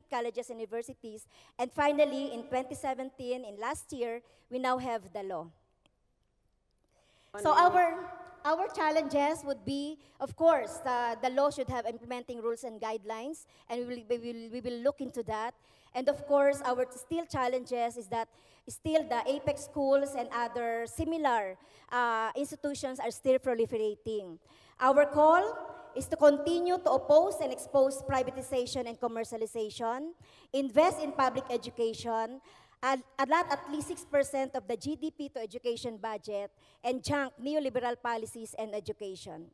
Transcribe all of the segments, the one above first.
colleges and universities. And finally, in 2017, in last year, we now have the law. So our challenges would be, of course, the law should have implementing rules and guidelines, and we will look into that. And of course, our still challenges is that still the apex schools and other similar institutions are still proliferating. Our call is to continue to oppose and expose privatization and commercialization, invest in public education, allot at least 6% of the GDP to education budget, and junk neoliberal policies and education.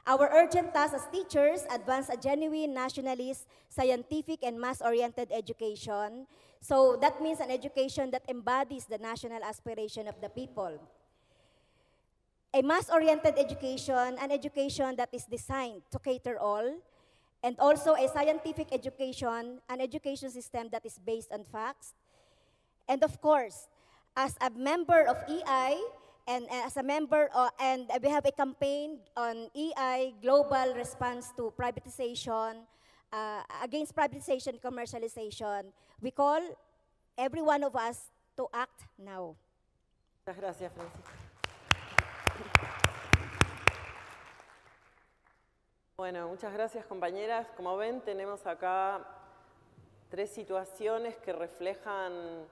Our urgent task as teachers, advance a genuine nationalist, scientific, and mass-oriented education. So that means an education that embodies the national aspiration of the people. A mass-oriented education, an education that is designed to cater all, and also a scientific education, an education system that is based on facts. And of course, as a member of EI, and as a member, and we have a campaign on EI, Global Response to Privatization, against privatization, commercialization. We call every one of us to act now. Muchas gracias, Francisca. Bueno, muchas gracias, compañeras. Como ven, tenemos acá tres situaciones que reflejan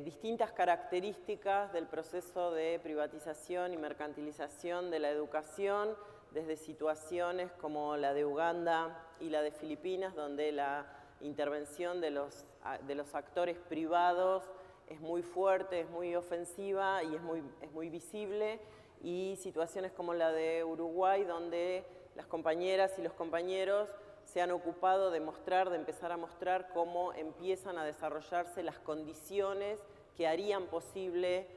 distintas características del proceso de privatización y mercantilización de la educación, desde situaciones como la de Uganda y la de Filipinas, donde la intervención de los actores privados es muy fuerte, es muy ofensiva y es muy visible, y situaciones como la de Uruguay, donde las compañeras y los compañeros se han ocupado de empezar a mostrar cómo empiezan a desarrollarse las condiciones que harían posible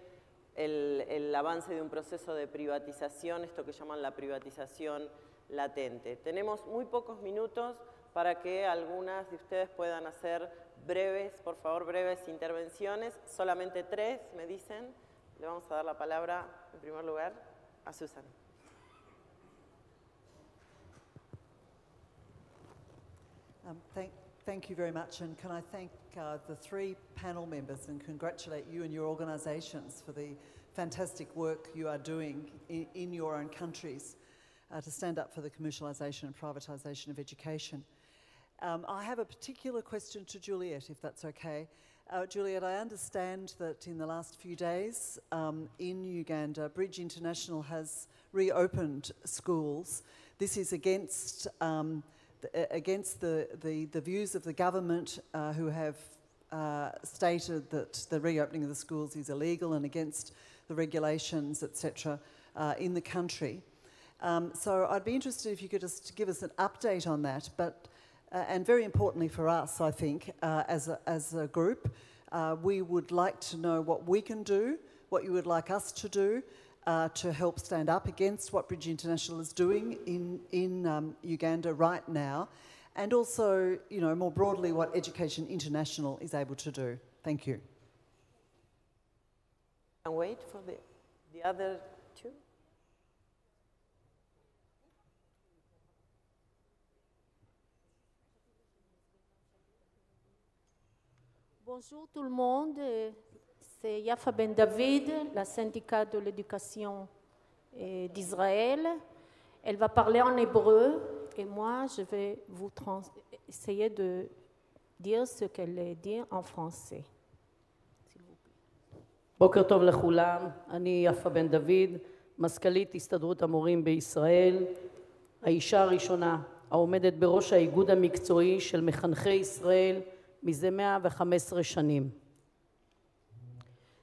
el avance de un proceso de privatización, esto que llaman la privatización latente. Tenemos muy pocos minutos para que algunas de ustedes puedan hacer breves, por favor, breves intervenciones, solamente 3, me dicen. Le vamos a dar la palabra, en primer lugar, a Susan. Thank you very much, and can I thank the 3 panel members and congratulate you and your organisations for the fantastic work you are doing in your own countries to stand up for the commercialisation and privatisation of education. I have a particular question to Juliet, if that's okay. Juliet, I understand that in the last few days in Uganda, Bridge International has reopened schools. This is against the views of the government who have stated that the reopening of the schools is illegal and against the regulations, etc., in the country. So I'd be interested if you could just give us an update on that, but and very importantly for us, I think, as a group, we would like to know what we can do, what you would like us to do, to help stand up against what Bridge International is doing in Uganda right now, and also, you know, more broadly, what Education International is able to do. Thank you. And wait for the other 2. Bonjour tout le monde. C'est Yafa Ben David, la syndicat de l'éducation d'Israël. Elle va parler en hébreu et moi je vais essayer de dire ce qu'elle dit en français. בוקר טוב לכולם, אני יפה בן דוד, מזכ"לית הסתדרות המורים בישראל, האישה הראשונה העומדת בראש האיגוד המקצועי של מחנכי ישראל מזה 115 שנים.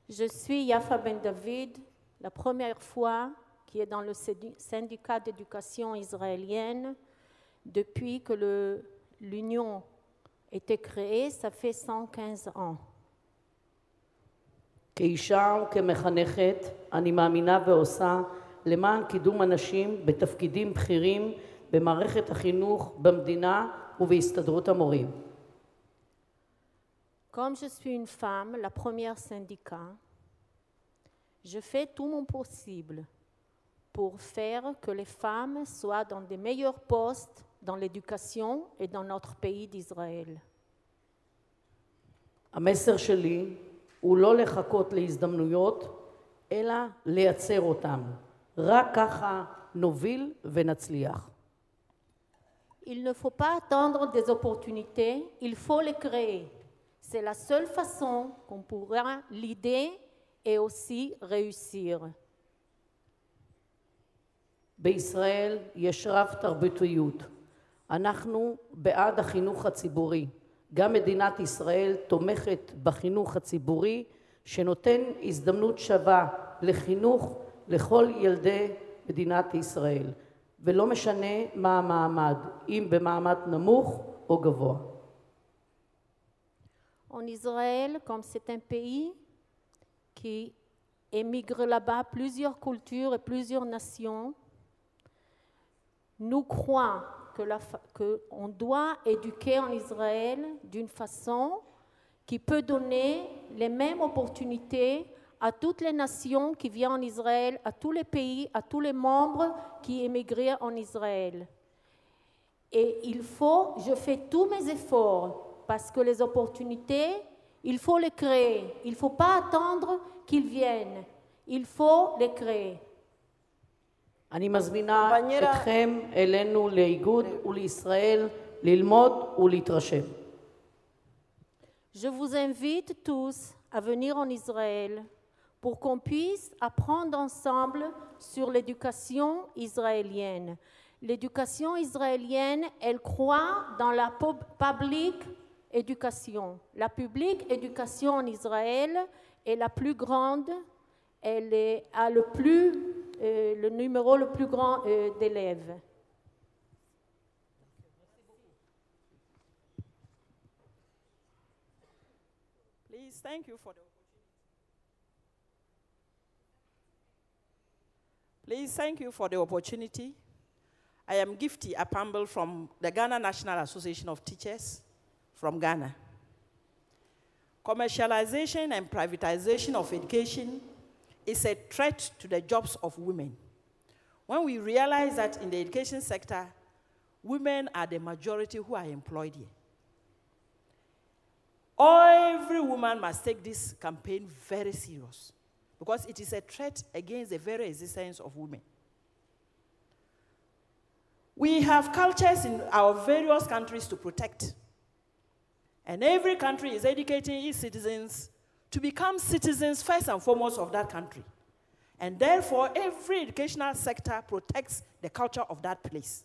Je suis Yafa Ben David, la première fois qui est dans le syndicat d'éducation israélienne depuis que l'union a été créée, ça fait 115 ans. כאישה וכמחנכת, אני מאמינה ועושה למען קידום אנשים בתפקידים בכירים במערכת החינוך במדינה ובהסתדרות המורים. Comme je suis une femme, la première syndicat, je fais tout mon possible pour faire que les femmes soient dans des meilleurs postes dans l'éducation et dans notre pays d'Israël. המסר שלי הוא לא לחכות להזדמנויות, אלא לייצר אותם. רק ככה נוביל ונצליח. Il ne faut pas attendre des opportunités, il faut les créer. C'est la seule façon qu'on pourra l'idée et aussi réussir. בישראל יש רב תרבותיות. אנחנו בעד החינוך הציבורי. גם מדינת ישראל תומכת בחינוך הציבורי שנותן הזדמנות שווה לחינוך לכל ילדי מדינת ישראל, ולא משנה מה המעמד, אם במעמד נמוך או גבוה. En Israël, comme c'est un pays qui émigre là-bas plusieurs cultures et plusieurs nations, nous croyons qu'on doit éduquer en Israël d'une façon qui peut donner les mêmes opportunités à toutes les nations qui viennent en Israël, à tous les pays, à tous les membres qui émigrent en Israël. Et je fais tous mes efforts parce que les opportunités, il faut les créer. Il ne faut pas attendre qu'ils viennent. Il faut les créer. אני מזמינה אתכם אלינו לאיגוד ולישראל ללמוד ולהתרשם. Je vous invite tous à venir en Israël pour qu'on puisse apprendre ensemble sur l'éducation israélienne. L'éducation israélienne, elle croit dans la public éducation. La public éducation en Israël est la plus grande, elle a le numéro le plus grand d'élèves. Please, thank you for the opportunity. Please, thank you for the opportunity. I am Gifty Apamble from the Ghana National Association of Teachers from Ghana. Commercialization and privatization of education is a threat to the jobs of women. When we realize that in the education sector, women are the majority who are employed here. Every woman must take this campaign very serious because it is a threat against the very existence of women. We have cultures in our various countries to protect. And every country is educating its citizens to become citizens first and foremost of that country. And therefore, every educational sector protects the culture of that place.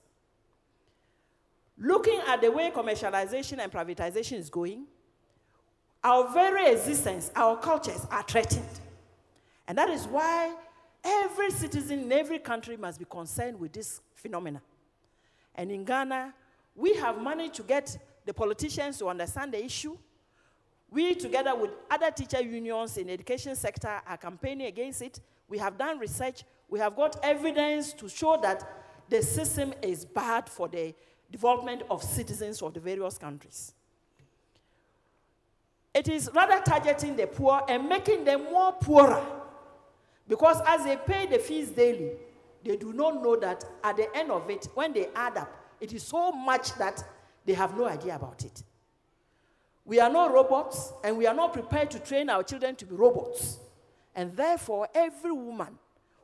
Looking at the way commercialization and privatization is going, our very existence, our cultures are threatened. And that is why every citizen in every country must be concerned with this phenomenon. And in Ghana, we have managed to get the politicians to understand the issue. We, together with other teacher unions in the education sector, are campaigning against it. We have done research. We have got evidence to show that the system is bad for the development of citizens of the various countries. It is rather targeting the poor and making them more poorer. Because as they pay the fees daily, they do not know that at the end of it, when they add up, it is so much that they have no idea about it. We are not robots, and we are not prepared to train our children to be robots. And therefore, every woman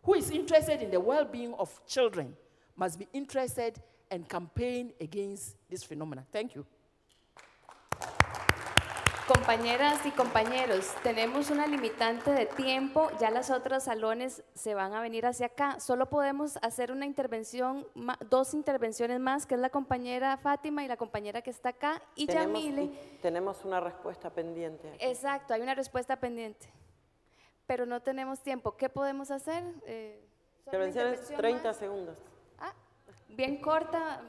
who is interested in the well-being of children must be interested and campaign against this phenomenon. Thank you. Compañeras y compañeros, tenemos una limitante de tiempo, ya los otros salones se van a venir hacia acá. Solo podemos hacer una intervención, dos intervenciones más, que es la compañera Fatima y la compañera que está acá, y Yamile. Tenemos una respuesta pendiente. Exacto, hay una respuesta pendiente, pero no tenemos tiempo. ¿Qué podemos hacer? Intervenciones 30 segundos. Ah, bien corta.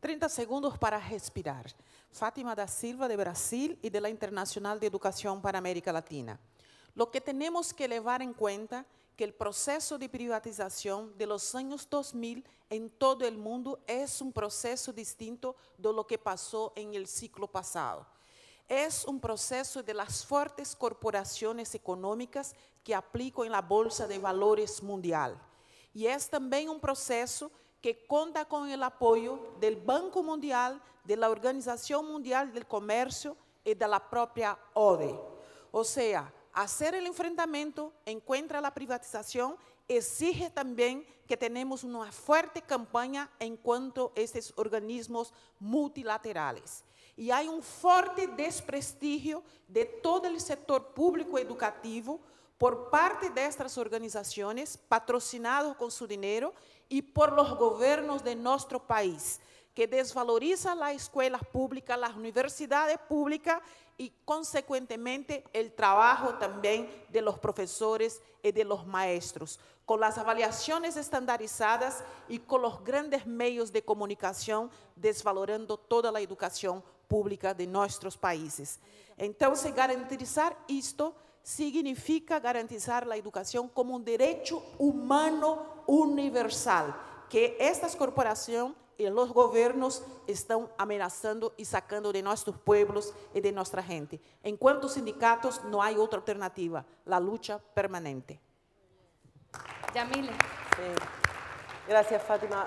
30 segundos para respirar. Fátima da Silva, de Brasil, y de la Internacional de Educación para América Latina. Lo que tenemos que llevar en cuenta que el proceso de privatización de los años 2000 en todo el mundo es un proceso distinto de lo que pasó en el ciclo pasado. Es un proceso de las fuertes corporaciones económicas que aplican en la Bolsa de Valores mundial. E é também um processo que conta com o apoio do Banco Mundial, da Organização Mundial do Comércio e da própria ODE. Ou seja, fazer o enfrentamento contra a privatização exige também que tenhamos uma forte campanha enquanto esses organismos multilaterais. E há um forte desprestígio de todo o setor público educativo por parte destas organizações, patrocinados com seu dinheiro, e por los governos de nosso país, que desvalorizam as escolas públicas, as universidades públicas e, consequentemente, o trabalho também de los professores e de los maestros, com as avaliações estandarizadas e com os grandes meios de comunicação, desvalorando toda a educação pública de nossos países. Então, se garantizar isto significa garantizar a educação como um direito humano universal, que estas corporações e os governos estão ameaçando e sacando de nossos pueblos e de nossa gente. Enquanto sindicatos, não há outra alternativa, a luta permanente. Yamile. Sí. Gracias, Fátima.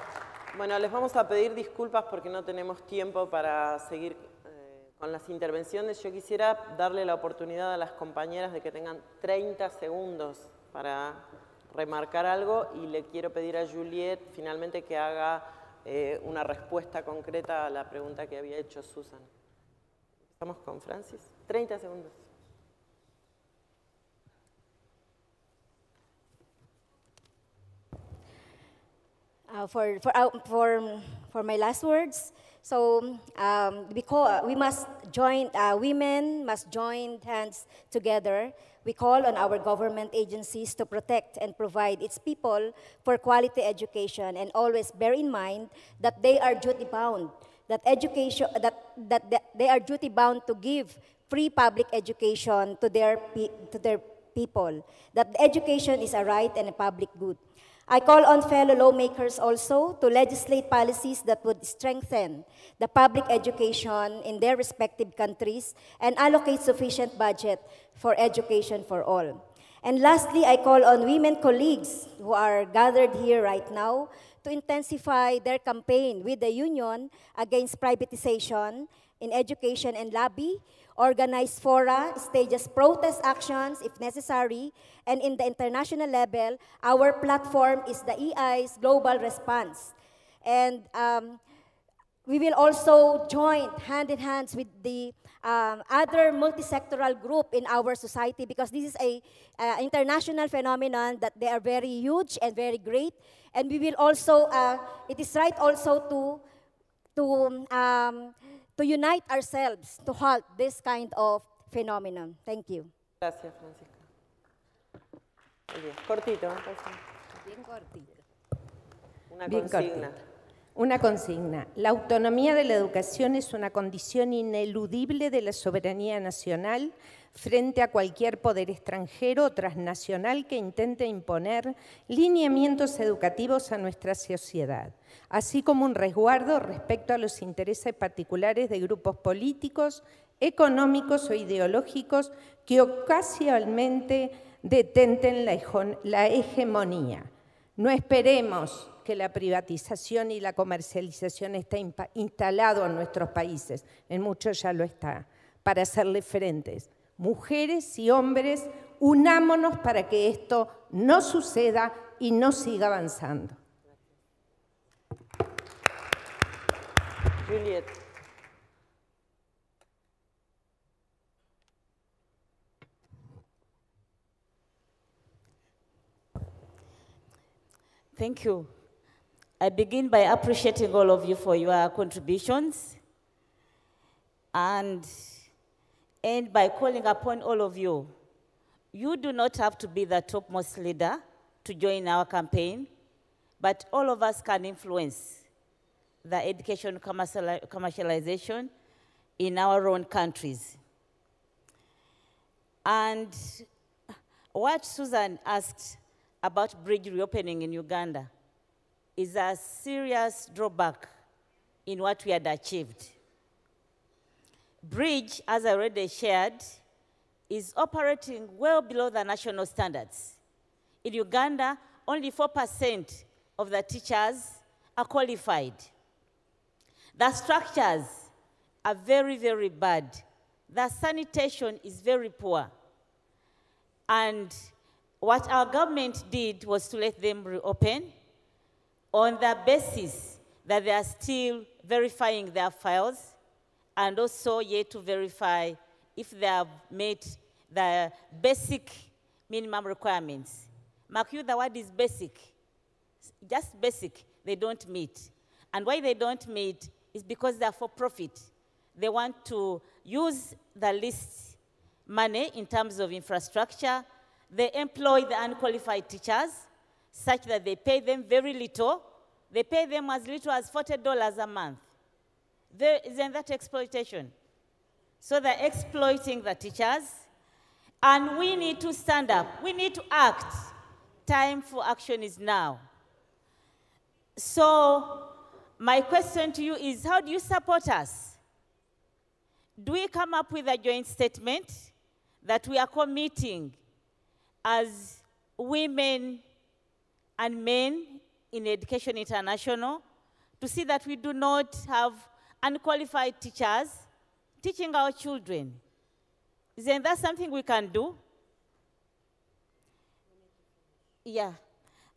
Bueno, les vamos a pedir disculpas porque no tenemos tiempo para seguir con las intervenciones. Yo quisiera darle la oportunidad a las compañeras de que tengan 30 segundos para remarcar algo, y le quiero pedir a Juliet finalmente que haga una respuesta concreta a la pregunta que había hecho Susan. Estamos con Francis. 30 segundos. For my last words, so because we must join, women must join hands together. We call on our government agencies to protect and provide its people for quality education, and always bear in mind that they are duty-bound, that they are duty-bound to give free public education to their people, that education is a right and a public good. I call on fellow lawmakers also to legislate policies that would strengthen the public education in their respective countries and allocate sufficient budget for education for all. And lastly, I call on women colleagues who are gathered here right now to intensify their campaign with the union against privatization in education and lobby, organize fora, stages protest actions if necessary, and in the international level, our platform is the EI's global response. And we will also join hand in hand with the other multi-sectoral group in our society, because this is a international phenomenon that they are very huge and very great. And we will also, it is right also to unite ourselves to halt this kind of phenomenon. Thank you. Gracias, Francisca. Muy bien. Cortito, ¿eh? Bien cortito. Una Bien consigna. cortito. Una consigna. La autonomía de la educación es una condición ineludible de la soberanía nacional frente a cualquier poder extranjero o transnacional que intente imponer lineamientos educativos a nuestra sociedad, así como un resguardo respecto a los intereses particulares de grupos políticos, económicos o ideológicos que ocasionalmente detenten la hegemonía. No esperemos que la privatización y la comercialización esté instalado en nuestros países, en muchos ya lo está, para hacerle frentes. Mujeres y hombres, unámonos para que esto no suceda y no siga avanzando. Juliet. Thank you. I begin by appreciating all of you for your contributions and end by calling upon all of you. You do not have to be the topmost leader to join our campaign, but all of us can influence the education commercialization in our own countries. And what Susan asked about bridge reopening in Uganda is a serious drawback in what we had achieved. Bridge, as I already shared, is operating well below the national standards. In Uganda, only 4% of the teachers are qualified. The structures are very, very bad. The sanitation is very poor. And what our government did was to let them reopen on the basis that they are still verifying their files and also yet to verify if they have met the basic minimum requirements. Mark you, the word is basic. Just basic, they don't meet. And why they don't meet is because they're for profit. They want to use the least money in terms of infrastructure. They employ the unqualified teachers such that they pay them very little. They pay them as little as $40 a month. Isn't that exploitation? So they're exploiting the teachers. And we need to stand up. We need to act. Time for action is now. So my question to you is, how do you support us? Do we come up with a joint statement that we are committing as women and men in Education International to see that we do not have unqualified teachers teaching our children? Isn't that something we can do? Yeah.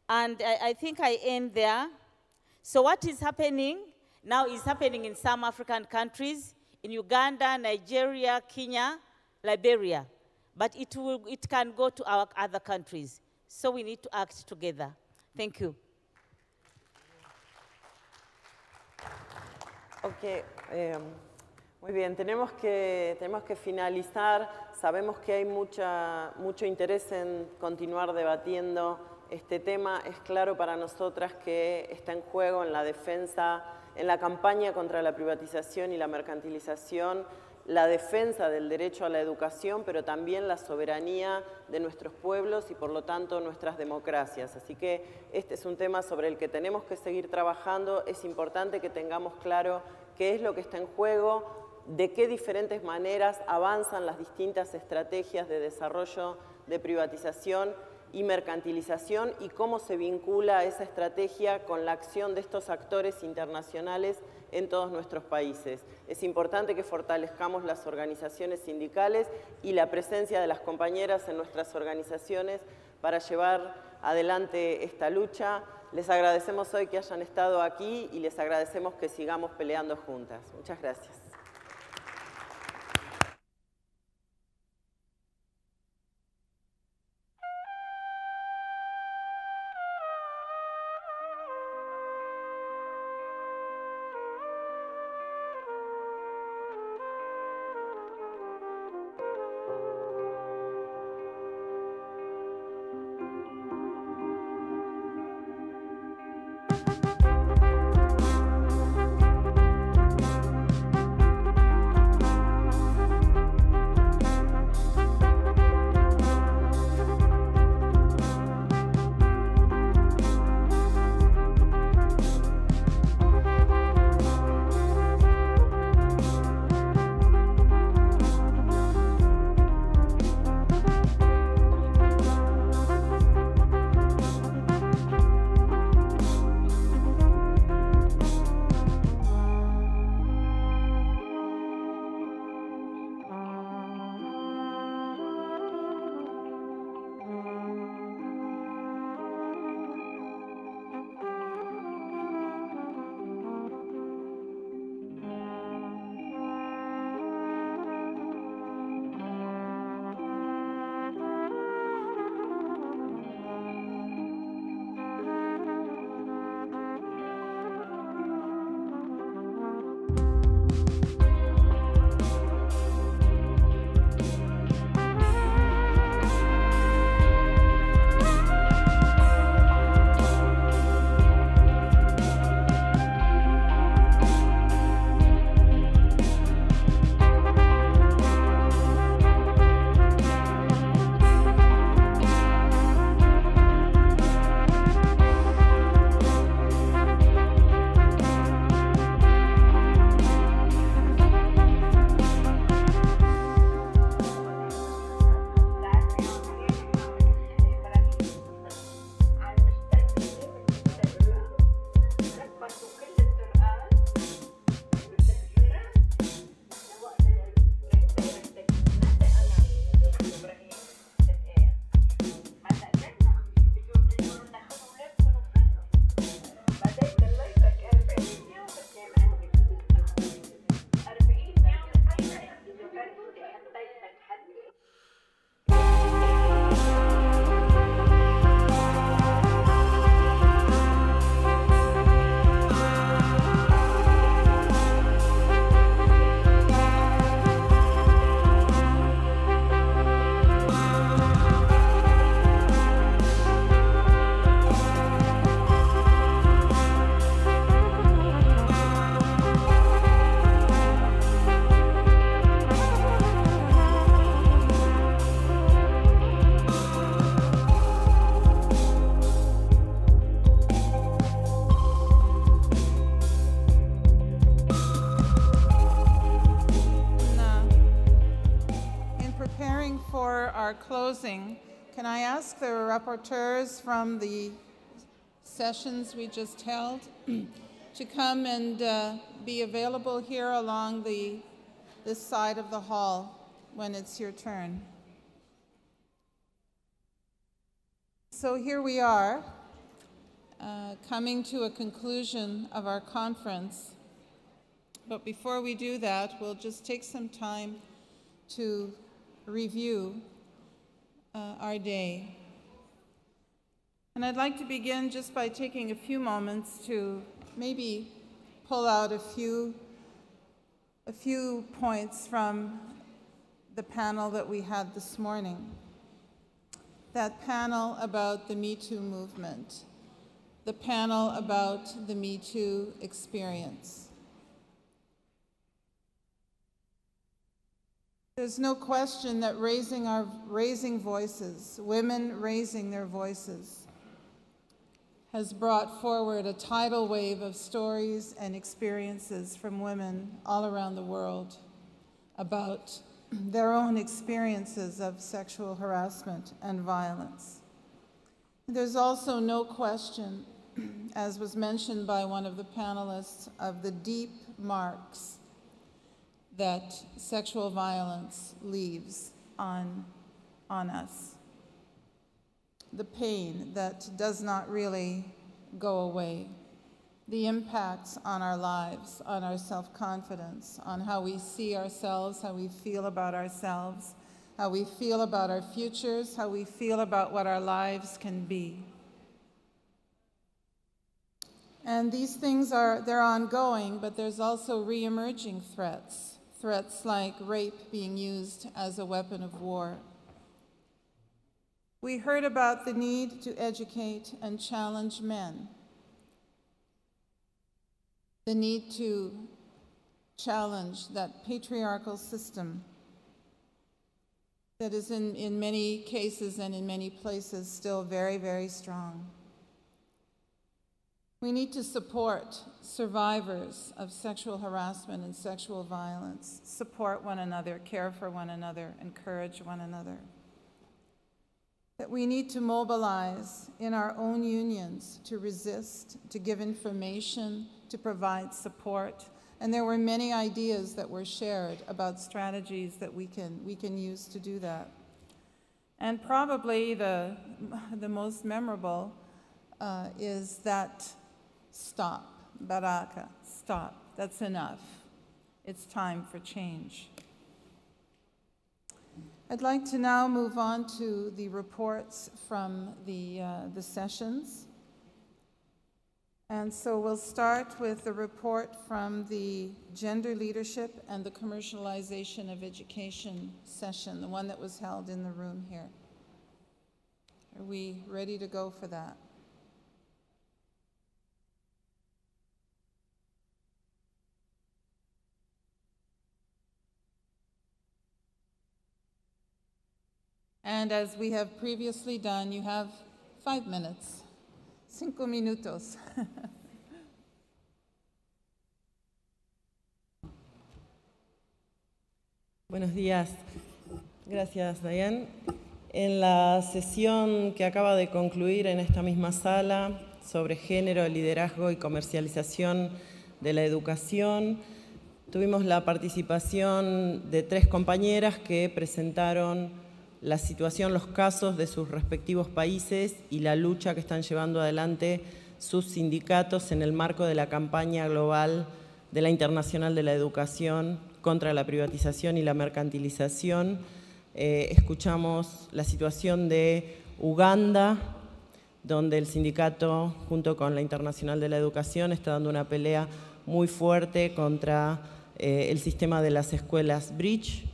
And I think I end there. So what is happening now is happening in some African countries, in Uganda, Nigeria, Kenya, Liberia. But it can go to our other countries. So we need to act together. Thank you. Ok, muy bien, tenemos que finalizar. Sabemos que hay mucho interés en continuar debatiendo este tema. Es claro para nosotras que está en juego en la defensa, en la campaña contra la privatización y la mercantilización, la defensa del derecho a la educación, pero también la soberanía de nuestros pueblos y por lo tanto nuestras democracias. Así que este es un tema sobre el que tenemos que seguir trabajando. Es importante que tengamos claro qué es lo que está en juego, de qué diferentes maneras avanzan las distintas estrategias de desarrollo de privatización y mercantilización y cómo se vincula esa estrategia con la acción de estos actores internacionales en todos nuestros países. Es importante que fortalezcamos las organizaciones sindicales y la presencia de las compañeras en nuestras organizaciones para llevar adelante esta lucha. Les agradecemos hoy que hayan estado aquí y les agradecemos que sigamos peleando juntas. Muchas gracias. our closing, can I ask the rapporteurs from the sessions we just held to come and be available here along this side of the hall when it's your turn. So here we are, coming to a conclusion of our conference. But before we do that, we'll just take some time to review our day. And I'd like to begin just by taking a few moments to maybe pull out a few points from the panel that we had this morning. That panel about the Me Too movement, the panel about the Me Too experience. There's no question that raising voices, women raising their voices, has brought forward a tidal wave of stories and experiences from women all around the world about their own experiences of sexual harassment and violence. There's also no question, as was mentioned by one of the panelists, of the deep marks that sexual violence leaves on us. The pain that does not really go away. The impacts on our lives, on our self-confidence, on how we see ourselves, how we feel about ourselves, how we feel about our futures, how we feel about what our lives can be. And these things they're ongoing, but there's also re-emerging threats. Threats like rape being used as a weapon of war. We heard about the need to educate and challenge men. The need to challenge that patriarchal system that is in many cases and in many places still very, very strong. We need to support survivors of sexual harassment and sexual violence, support one another, care for one another, encourage one another. That we need to mobilize in our own unions to resist, to give information, to provide support. And there were many ideas that were shared about strategies that we can use to do that. And probably the most memorable is that stop, baraka, stop, that's enough. It's time for change. I'd like to now move on to the reports from the sessions. And so we'll start with the report from the Gender Leadership and the Commercialization of Education session, the one that was held in the room here. Are we ready to go for that? And as we have previously done, you have 5 minutes. 5 minutos. Buenos días. Gracias, Diane. En la sesión que acaba de concluir en esta misma sala sobre género, liderazgo y comercialización de la educación, tuvimos la participación de 3 compañeras que presentaron la situación, los casos de sus respectivos países y la lucha que están llevando adelante sus sindicatos en el marco de la campaña global de la Internacional de la Educación contra la privatización y la mercantilización. Escuchamos la situación de Uganda, donde el sindicato, junto con la Internacional de la Educación, está dando una pelea muy fuerte contra el sistema de las escuelas Bridge.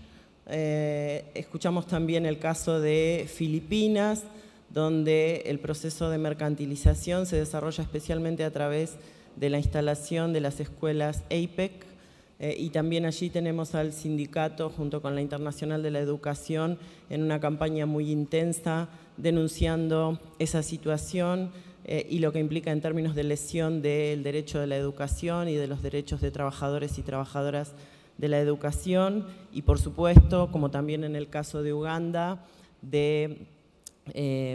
Escuchamos también el caso de Filipinas, donde el proceso de mercantilización se desarrolla especialmente a través de la instalación de las escuelas APEC, y también allí tenemos al sindicato junto con la Internacional de la Educación en una campaña muy intensa denunciando esa situación y lo que implica en términos de lesión del derecho de la educación y de los derechos de trabajadores y trabajadoras de la educación, y por supuesto, como también en el caso de Uganda, de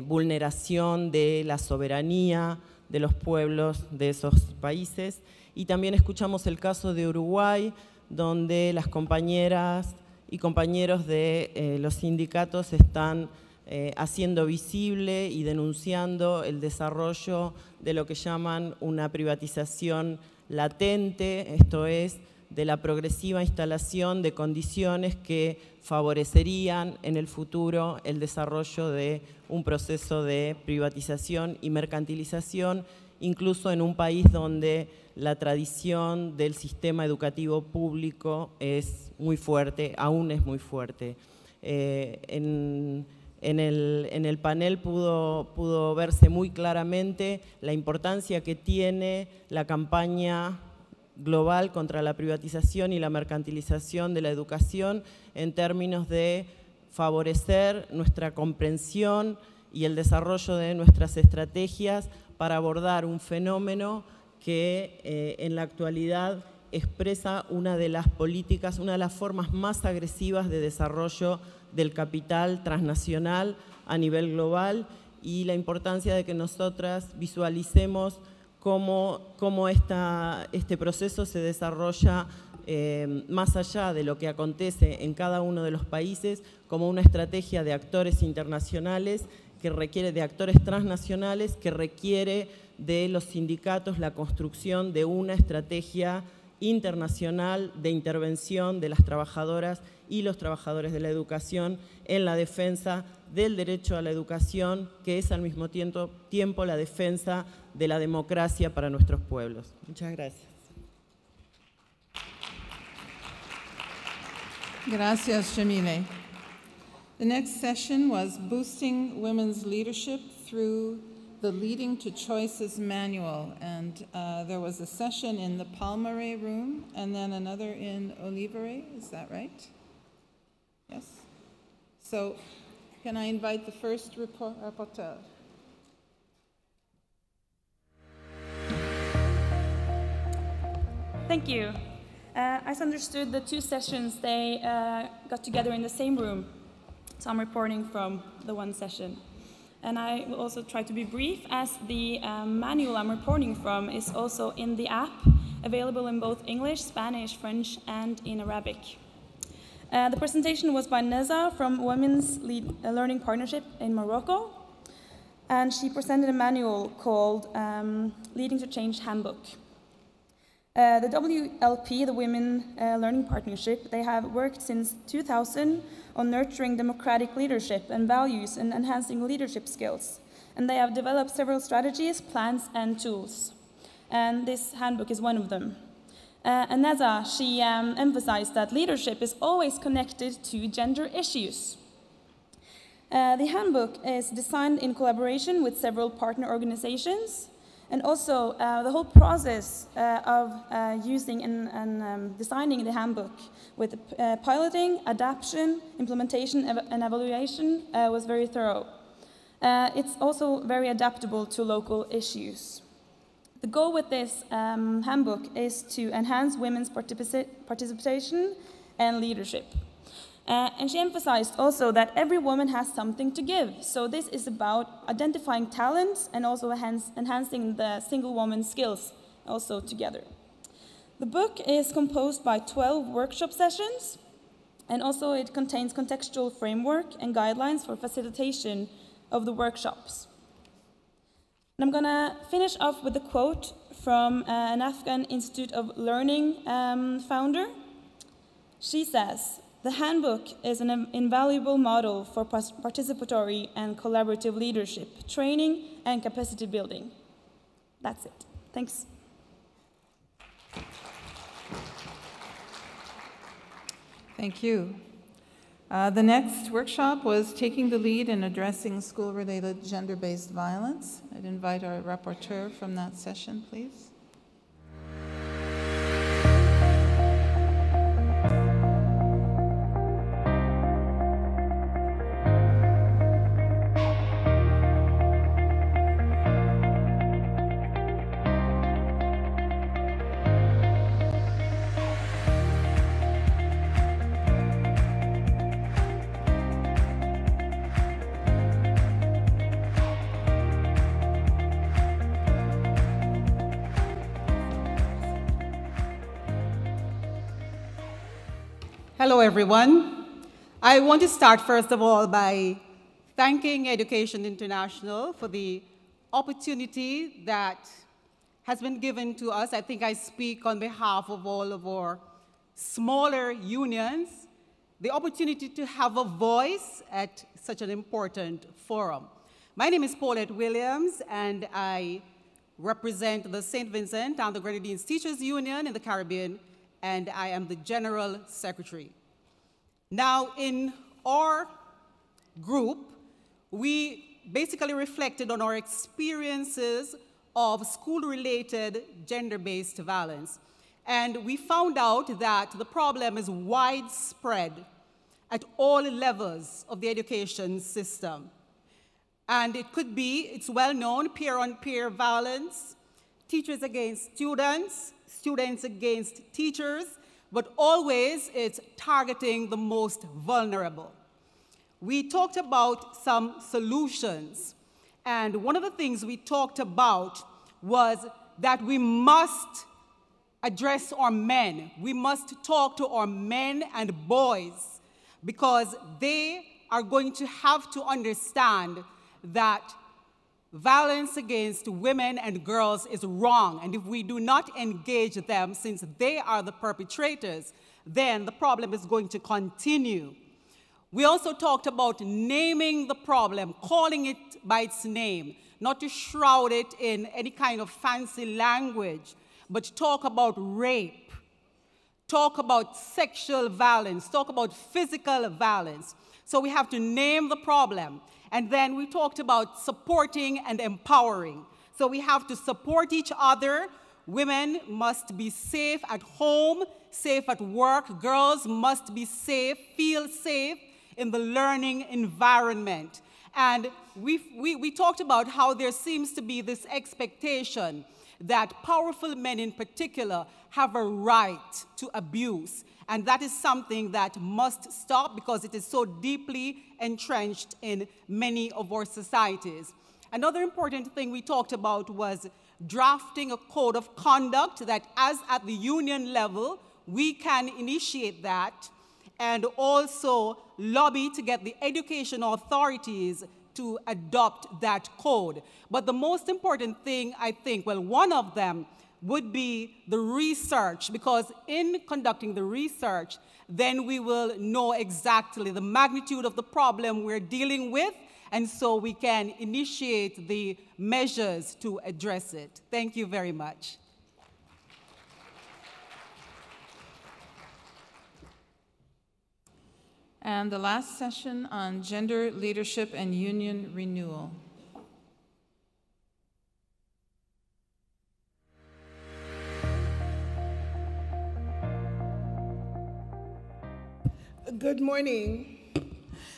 vulneración de la soberanía de los pueblos de esos países. Y también escuchamos el caso de Uruguay, donde las compañeras y compañeros de los sindicatos están haciendo visible y denunciando el desarrollo de lo que llaman una privatización latente, esto es, de la progresiva instalación de condiciones que favorecerían en el futuro el desarrollo de un proceso de privatización y mercantilización, incluso en un país donde la tradición del sistema educativo público es muy fuerte, aún es muy fuerte. En el panel pudo verse muy claramente la importancia que tiene la campaña global contra la privatización y la mercantilización de la educación en términos de favorecer nuestra comprensión y el desarrollo de nuestras estrategias para abordar un fenómeno que en la actualidad expresa una de las políticas, una de las formas más agresivas de desarrollo del capital transnacional a nivel global, y la importancia de que nosotras visualicemos cómo este proceso se desarrolla más allá de lo que acontece en cada uno de los países, como una estrategia de actores internacionales que requiere de actores transnacionales, que requiere de los sindicatos la construcción de una estrategia internacional de intervención de las trabajadoras y los trabajadores de la educación en la defensa del derecho a la educación, que es al mismo tiempo la defensa de la democracia para nuestros pueblos. Muchas gracias. Gracias, Jamile. The next session was Boosting Women's Leadership Through the Leading to Choices Manual, and there was a session in the Plenary room and then another in Ulrike, is that right? Yes? So can I invite the first rapporteur? Thank you. As understood, the two sessions, they got together in the same room. So I'm reporting from the one session. And I will also try to be brief, as the manual I'm reporting from is also in the app, available in both English, Spanish, French, and in Arabic. The presentation was by Neza from Women's Learning Partnership in Morocco, and she presented a manual called Leading to Change Handbook. The WLP, the Women Learning Partnership, they have worked since 2000 on nurturing democratic leadership and values and enhancing leadership skills. And they have developed several strategies, plans, and tools. And this handbook is one of them. And Neza, she emphasized that leadership is always connected to gender issues. The handbook is designed in collaboration with several partner organizations. And also, the whole process of using and designing the handbook with piloting, adaptation, implementation, and evaluation was very thorough. It's also very adaptable to local issues. The goal with this handbook is to enhance women's participation and leadership. And she emphasized also that every woman has something to give. So this is about identifying talents and also enhancing the single woman's skills also together. The book is composed by 12 workshop sessions, and also it contains contextual framework and guidelines for facilitation of the workshops. And I'm gonna finish off with a quote from an Afghan Institute of Learning founder. She says, "The handbook is an invaluable model for participatory and collaborative leadership, training, and capacity building." That's it. Thanks. Thank you. The next workshop was Taking the Lead in Addressing School-Related Gender-Based Violence. I'd invite our rapporteur from that session, please. Hello, everyone. I want to start, first of all, by thanking Education International for the opportunity that has been given to us. I think I speak on behalf of all of our smaller unions, the opportunity to have a voice at such an important forum. My name is Paulette Williams, and I represent the St. Vincent and the Grenadines Teachers Union in the Caribbean, and I am the General Secretary. Now, in our group, we basically reflected on our experiences of school-related gender-based violence. And we found out that the problem is widespread at all levels of the education system. And it could be, it's well known, peer-on-peer violence, teachers against students, students against teachers, but always it's targeting the most vulnerable. We talked about some solutions, and one of the things we talked about was that we must address our men. We must talk to our men and boys, because they are going to have to understand that violence against women and girls is wrong, and if we do not engage them, since they are the perpetrators, then the problem is going to continue. We also talked about naming the problem, calling it by its name, not to shroud it in any kind of fancy language, but talk about rape, talk about sexual violence, talk about physical violence. So we have to name the problem. And then we talked about supporting and empowering. So we have to support each other. Women must be safe at home, safe at work. Girls must be safe, feel safe in the learning environment. And we talked about how there seems to be this expectation that powerful men in particular have a right to abuse. And that is something that must stop, because it is so deeply entrenched in many of our societies. Another important thing we talked about was drafting a code of conduct that, as at the union level, we can initiate that, and also lobby to get the education authorities to adopt that code. But the most important thing, I think, well, one of them would be the research, because in conducting the research, then we will know exactly the magnitude of the problem we're dealing with, and so we can initiate the measures to address it. Thank you very much. And the last session on gender leadership and union renewal. Good morning.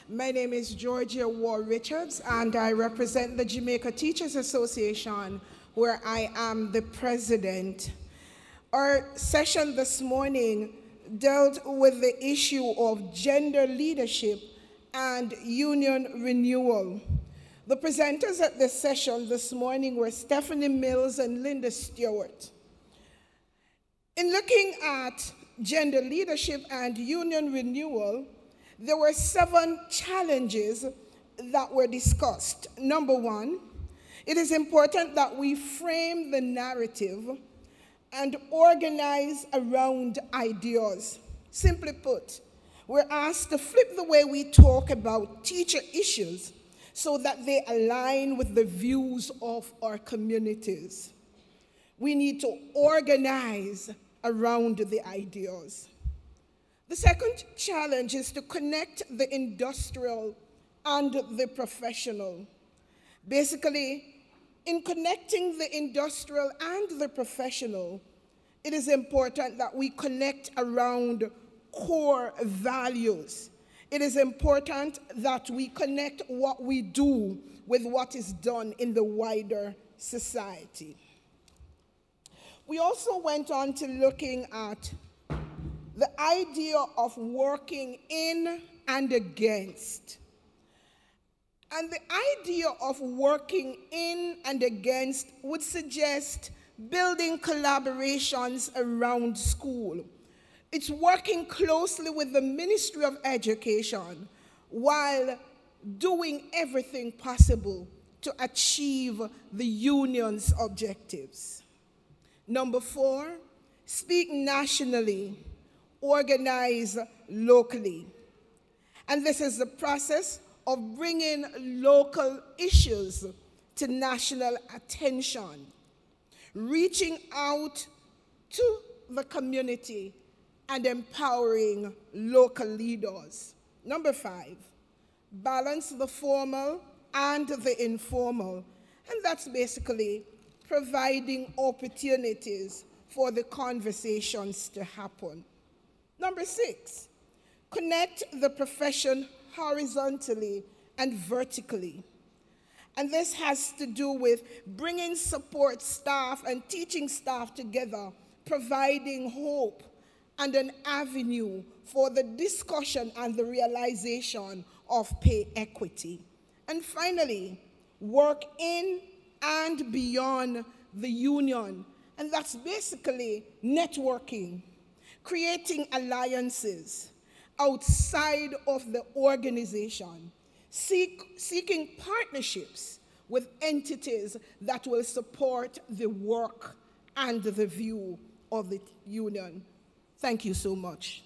My name is Georgia Ward Richards, and I represent the Jamaica Teachers Association, where I am the president. Our session this morning dealt with the issue of gender leadership and union renewal. The presenters at this session this morning were Stephanie Mills and Linda Stewart. In looking at gender leadership and union renewal, there were 7 challenges that were discussed. Number 1, it is important that we frame the narrative and organize around ideas. Simply put, we're asked to flip the way we talk about teacher issues so that they align with the views of our communities. We need to organize around the ideas. The second challenge is to connect the industrial and the professional. Basically, in connecting the industrial and the professional, it is important that we connect around core values. It is important that we connect what we do with what is done in the wider society. We also went on to looking at the idea of working in and against. And the idea of working in and against would suggest building collaborations around school. It's working closely with the Ministry of Education while doing everything possible to achieve the union's objectives. Number 4, speak nationally, organize locally. And this is the process of bringing local issues to national attention, reaching out to the community and empowering local leaders. Number 5, balance the formal and the informal, and that's basically providing opportunities for the conversations to happen. Number 6, connect the profession horizontally and vertically. And this has to do with bringing support staff and teaching staff together, providing hope and an avenue for the discussion and the realization of pay equity. And finally, work in and beyond the union. And that's basically networking, creating alliances outside of the organization, seeking partnerships with entities that will support the work and the view of the union. Thank you so much.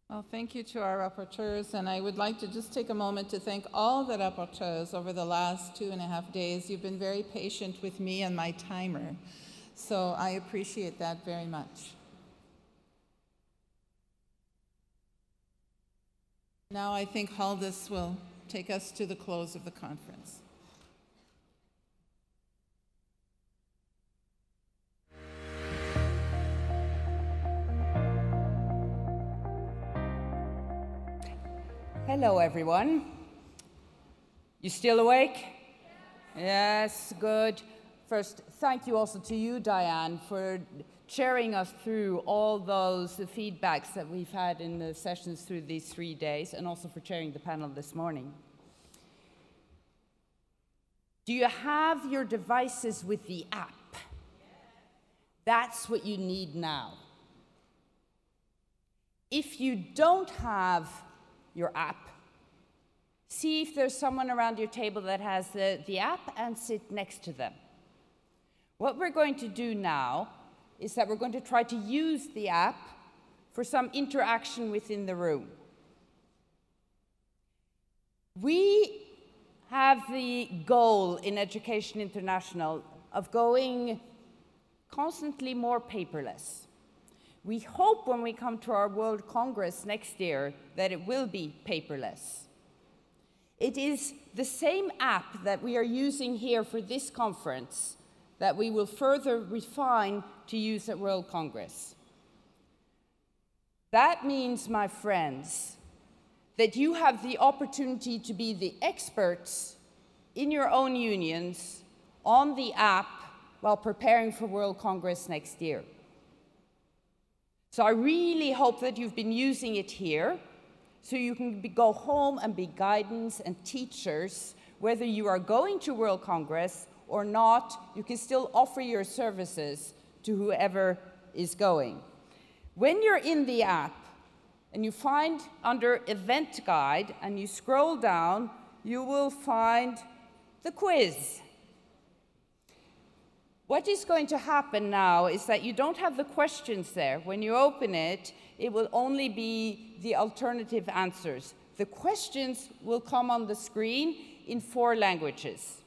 Well, thank you to our rapporteurs, and I would like to just take a moment to thank all the rapporteurs over the last 2.5 days. You've been very patient with me and my timer, so I appreciate that very much. Now I think Haldis will take us to the close of the conference. Hello, everyone. You still awake? Yes, good. First, thank you also to you, Diane, for sharing us through all those feedbacks that we've had in the sessions through these 3 days, and also for chairing the panel this morning. Do you have your devices with the app? That's what you need now. If you don't have your app, see if there's someone around your table that has the app and sit next to them. What we're going to do now is that we're going to try to use the app for some interaction within the room. We have the goal in Education International of going constantly more paperless. We hope when we come to our World Congress next year that it will be paperless. It is the same app that we are using here for this conference that we will further refine to use at World Congress. That means, my friends, that you have the opportunity to be the experts in your own unions on the app while preparing for World Congress next year. So I really hope that you've been using it here so you can go home and be guidance and teachers. Whether you are going to World Congress or not, you can still offer your services to whoever is going. When you're in the app and you find under Event Guide and you scroll down, you will find the quiz. What is going to happen now is that you don't have the questions there. When you open it, it will only be the alternative answers. The questions will come on the screen in 4 languages.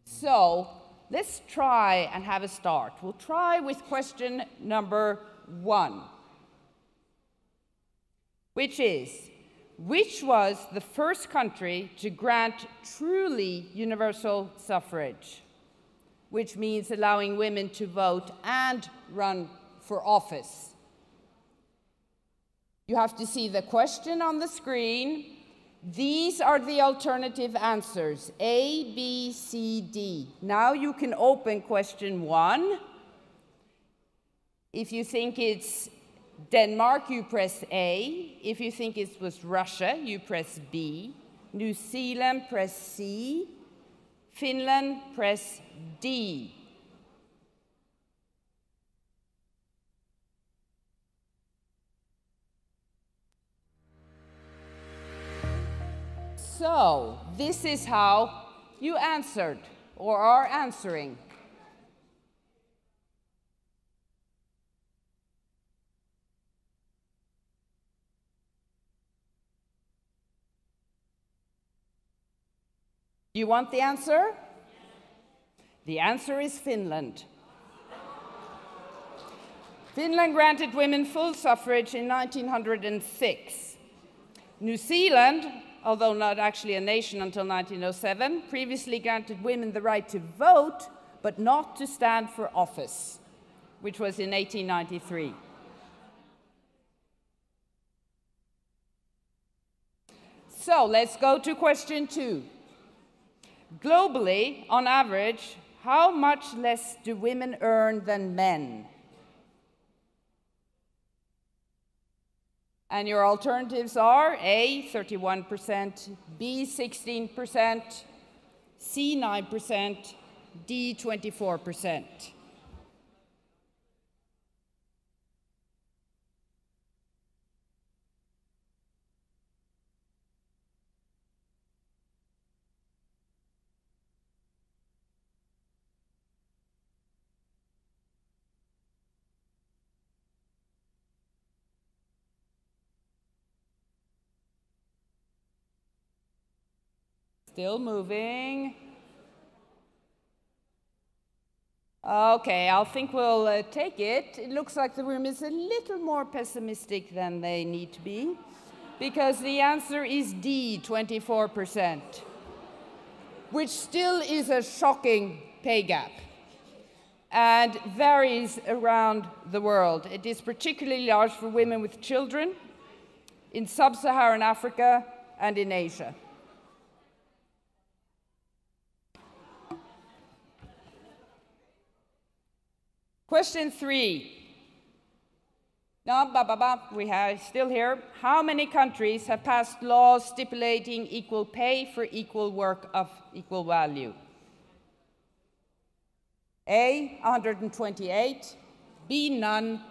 So let's try and have a start. We'll try with question number 1, which is, which was the first country to grant truly universal suffrage? Which means allowing women to vote and run for office. You have to see the question on the screen. These are the alternative answers, A, B, C, D. Now you can open question 1. If you think it's Denmark, you press A. If you think it was Russia, you press B. New Zealand, press C. Finland, press D. So, this is how you answered or are answering. Do you want the answer? The answer is Finland. Finland granted women full suffrage in 1906. New Zealand, although not actually a nation until 1907, previously granted women the right to vote, but not to stand for office, which was in 1893. So let's go to question 2. Globally, on average, how much less do women earn than men? And your alternatives are A, 31%, B, 16%, C, 9%, D, 24%. Still moving. Okay, I think we'll take it. It looks like the room is a little more pessimistic than they need to be, because the answer is D, 24%, which still is a shocking pay gap and varies around the world. It is particularly large for women with children in sub-Saharan Africa and in Asia. Question 3. We have still here. How many countries have passed laws stipulating equal pay for equal work of equal value? A, 128, B, none,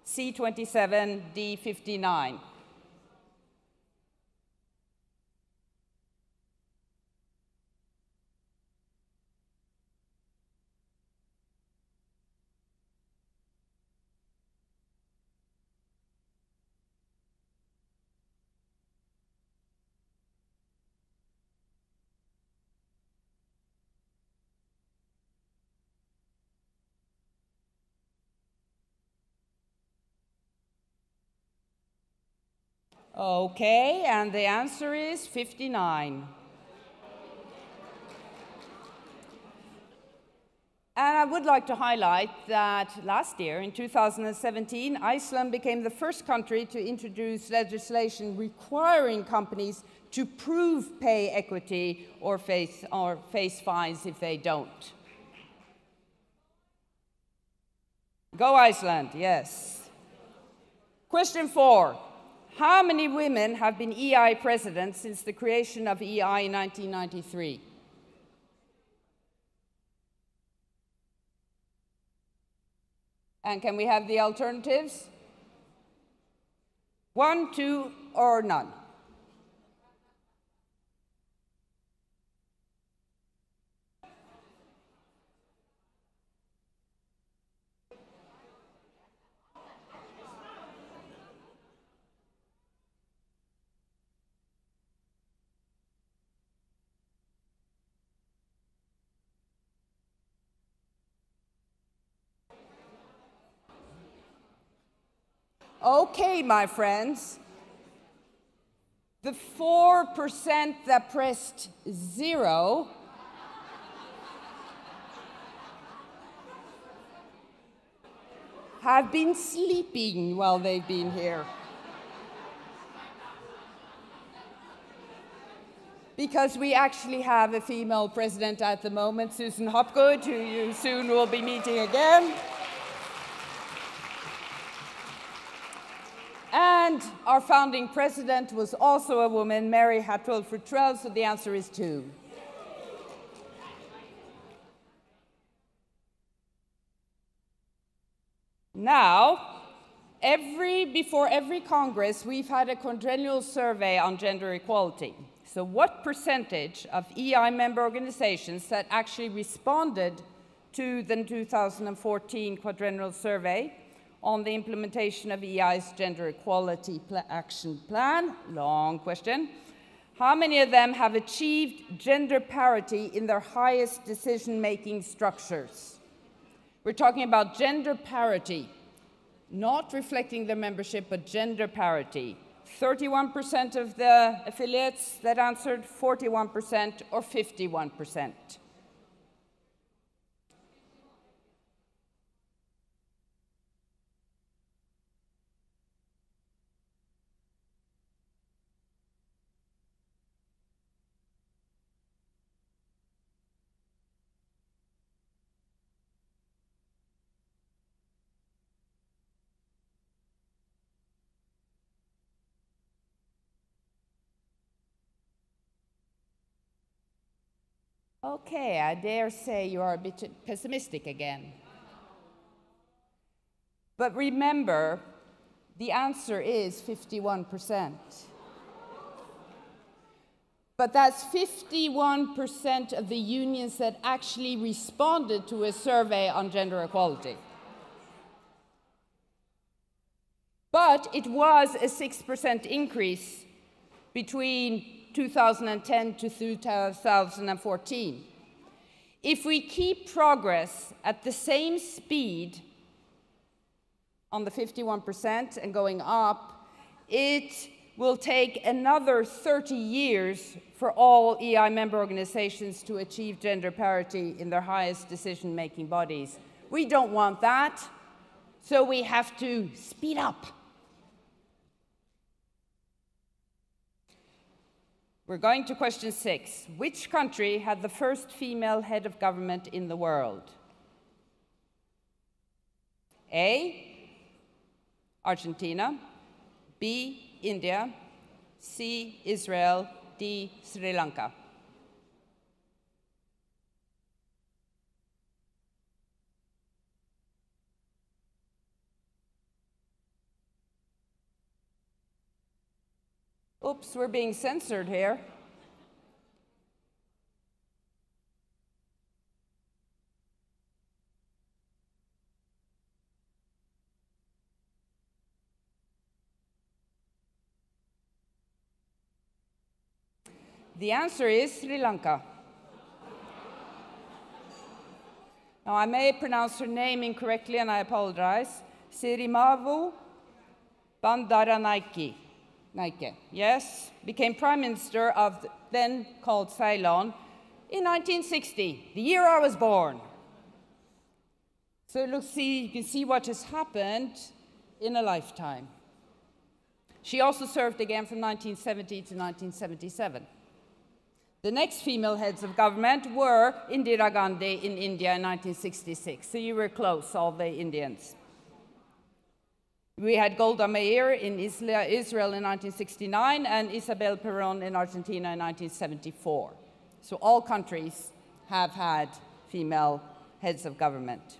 C, 27, D, 59. Okay, and the answer is 59. And I would like to highlight that last year, in 2017, Iceland became the first country to introduce legislation requiring companies to prove pay equity or face fines if they don't. Go Iceland, yes. Question 4. How many women have been EI presidents since the creation of EI in 1993? And can we have the alternatives? 1, 2, or none? Okay, my friends, the 4% that pressed 0 have been sleeping while they've been here. Because we actually have a female president at the moment, Susan Hopgood, who you soon will be meeting again. And our founding president was also a woman, Mary Hatfield-Futrell, so the answer is 2. Now, before every Congress, we've had a quadrennial survey on gender equality. So what percentage of EI member organizations that actually responded to the 2014 quadrennial survey on the implementation of EI's gender equality action plan? Long question. How many of them have achieved gender parity in their highest decision-making structures? We're talking about gender parity, not reflecting their membership, but gender parity. 31% of the affiliates that answered, 41% or 51%. Okay, I dare say you are a bit pessimistic again. But remember, the answer is 51%. But that's 51% of the unions that actually responded to a survey on gender equality. But it was a 6% increase between 2010 to 2014. If we keep progress at the same speed on the 51% and going up, it will take another 30 years for all EI member organizations to achieve gender parity in their highest decision-making bodies. We don't want that, so we have to speed up. We're going to question 6. Which country had the first female head of government in the world? A, Argentina, B, India, C, Israel, D, Sri Lanka. Oops, we're being censored here. The answer is Sri Lanka. Now, I may pronounce her name incorrectly, and I apologize. Sirimavu Bandaranaike. Yes, became Prime Minister of then called Ceylon in 1960, the year I was born. So you can see what has happened in a lifetime. She also served again from 1970 to 1977. The next female heads of government were Indira Gandhi in India in 1966, so you were close, all the Indians. We had Golda Meir in Israel in 1969 and Isabel Perón in Argentina in 1974. So all countries have had female heads of government.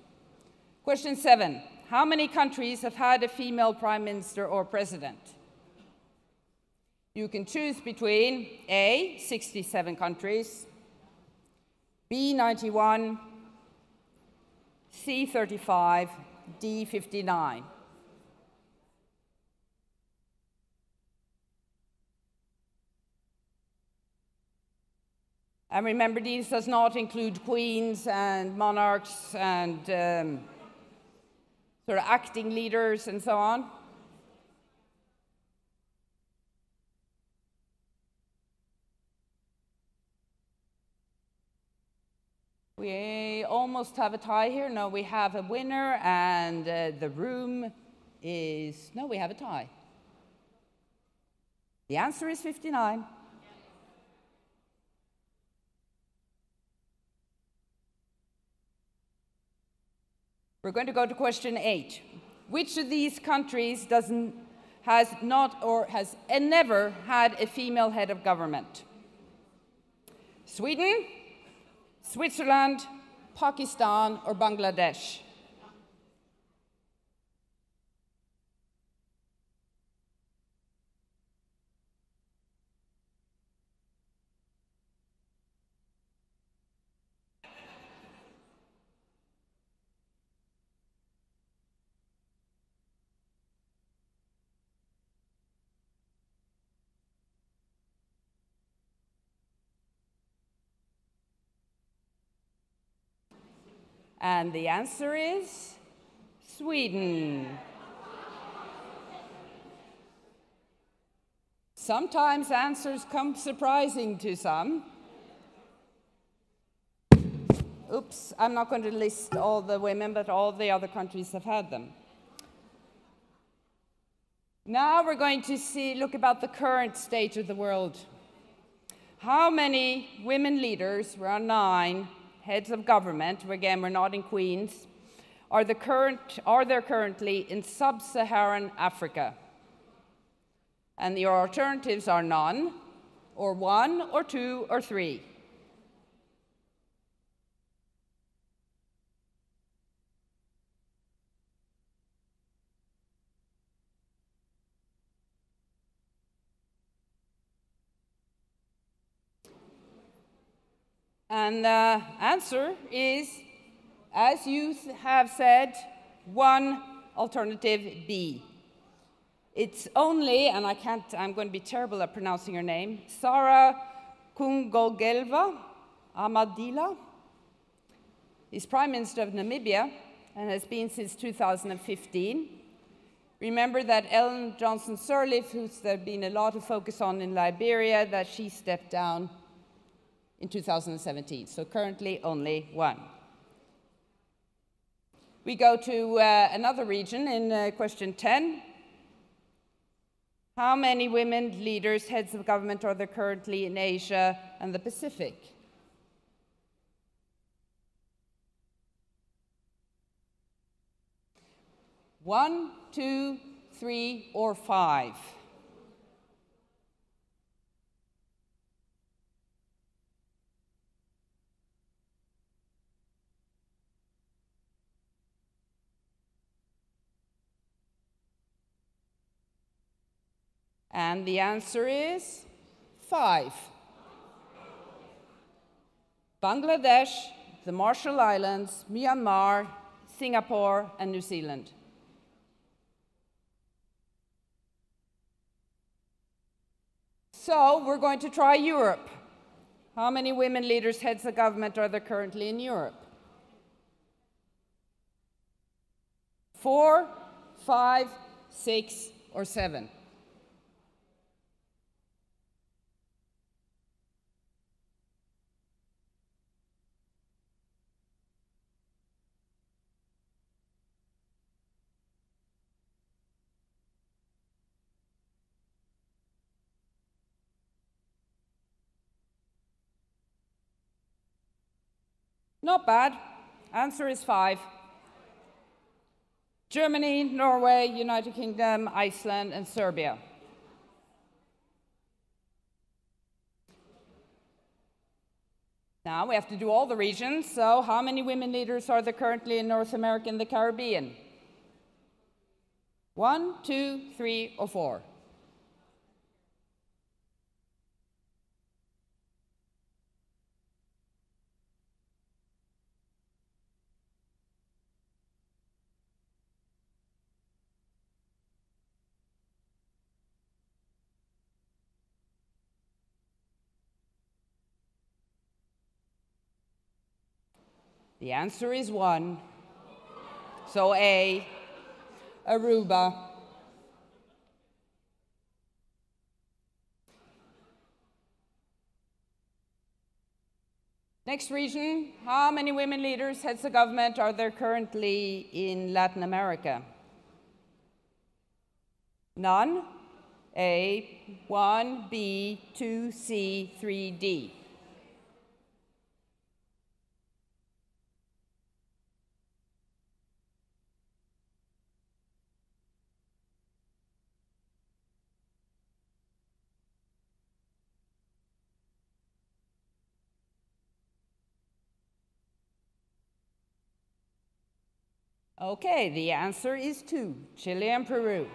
Question 7. How many countries have had a female prime minister or president? You can choose between A, 67 countries, B, 91, C, 35, D, 59. And remember, these does not include queens and monarchs and sort of acting leaders and so on. We almost have a tie here. No, we have a winner, and the room is, no, we have a tie. The answer is 59. We're going to go to question 8. Which of these countries has not or has never had a female head of government? Sweden, Switzerland, Pakistan, or Bangladesh? And the answer is Sweden. Sometimes answers come surprising to some. Oops, I'm not going to list all the women, but all the other countries have had them. Now we're going to look about the current state of the world. How many women leaders, around 9, heads of government, again we're not in queens, are there currently in sub-Saharan Africa? And the alternatives are none, or 1, or 2, or 3. And the answer is, as you have said, 1, alternative B. It's only, and I'm going to be terrible at pronouncing her name, Sarah Kungogelva Amadila is Prime Minister of Namibia and has been since 2015. Remember that Ellen Johnson Sirleaf, who's there been a lot of focus on in Liberia, that she stepped down in 2017, so currently only 1. We go to another region in question 10. How many women leaders, heads of government, are there currently in Asia and the Pacific? One, 2, 3, or 5? And the answer is 5. Bangladesh, the Marshall Islands, Myanmar, Singapore, and New Zealand. So we're going to try Europe. How many women leaders, heads of government, are there currently in Europe? 4, 5, 6, or 7? Not bad. Answer is 5. Germany, Norway, United Kingdom, Iceland, and Serbia. Now we have to do all the regions. So how many women leaders are there currently in North America and the Caribbean? 1, 2, 3, or 4? The answer is 1. So A, Aruba. Next region, how many women leaders, heads of government, are there currently in Latin America? None. A, 1, B, 2, C, 3, D. Okay, the answer is 2, Chile and Peru.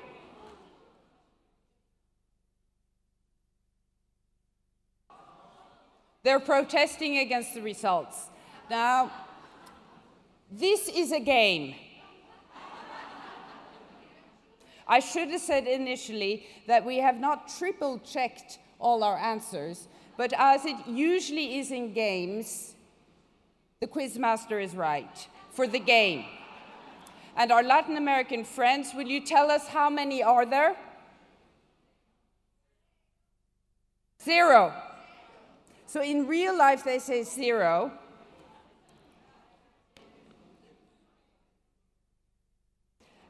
They're protesting against the results. Now, this is a game. I should have said initially that we have not triple-checked all our answers, but as it usually is in games, the quizmaster is right. for the game. And our Latin American friends, will you tell us how many are there? 0. So in real life, they say 0.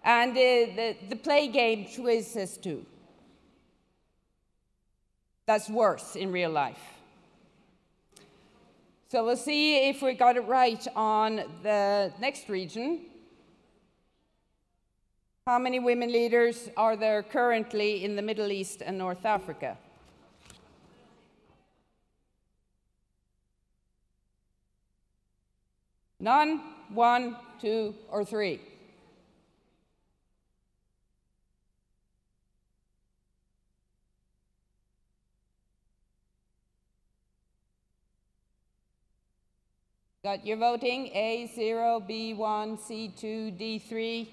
And the play game, Chuez says 2. That's worse in real life. So we'll see if we got it right on the next region. How many women leaders are there currently in the Middle East and North Africa? None, 1, 2, or 3. Got your voting? A0, B1, C2, D3.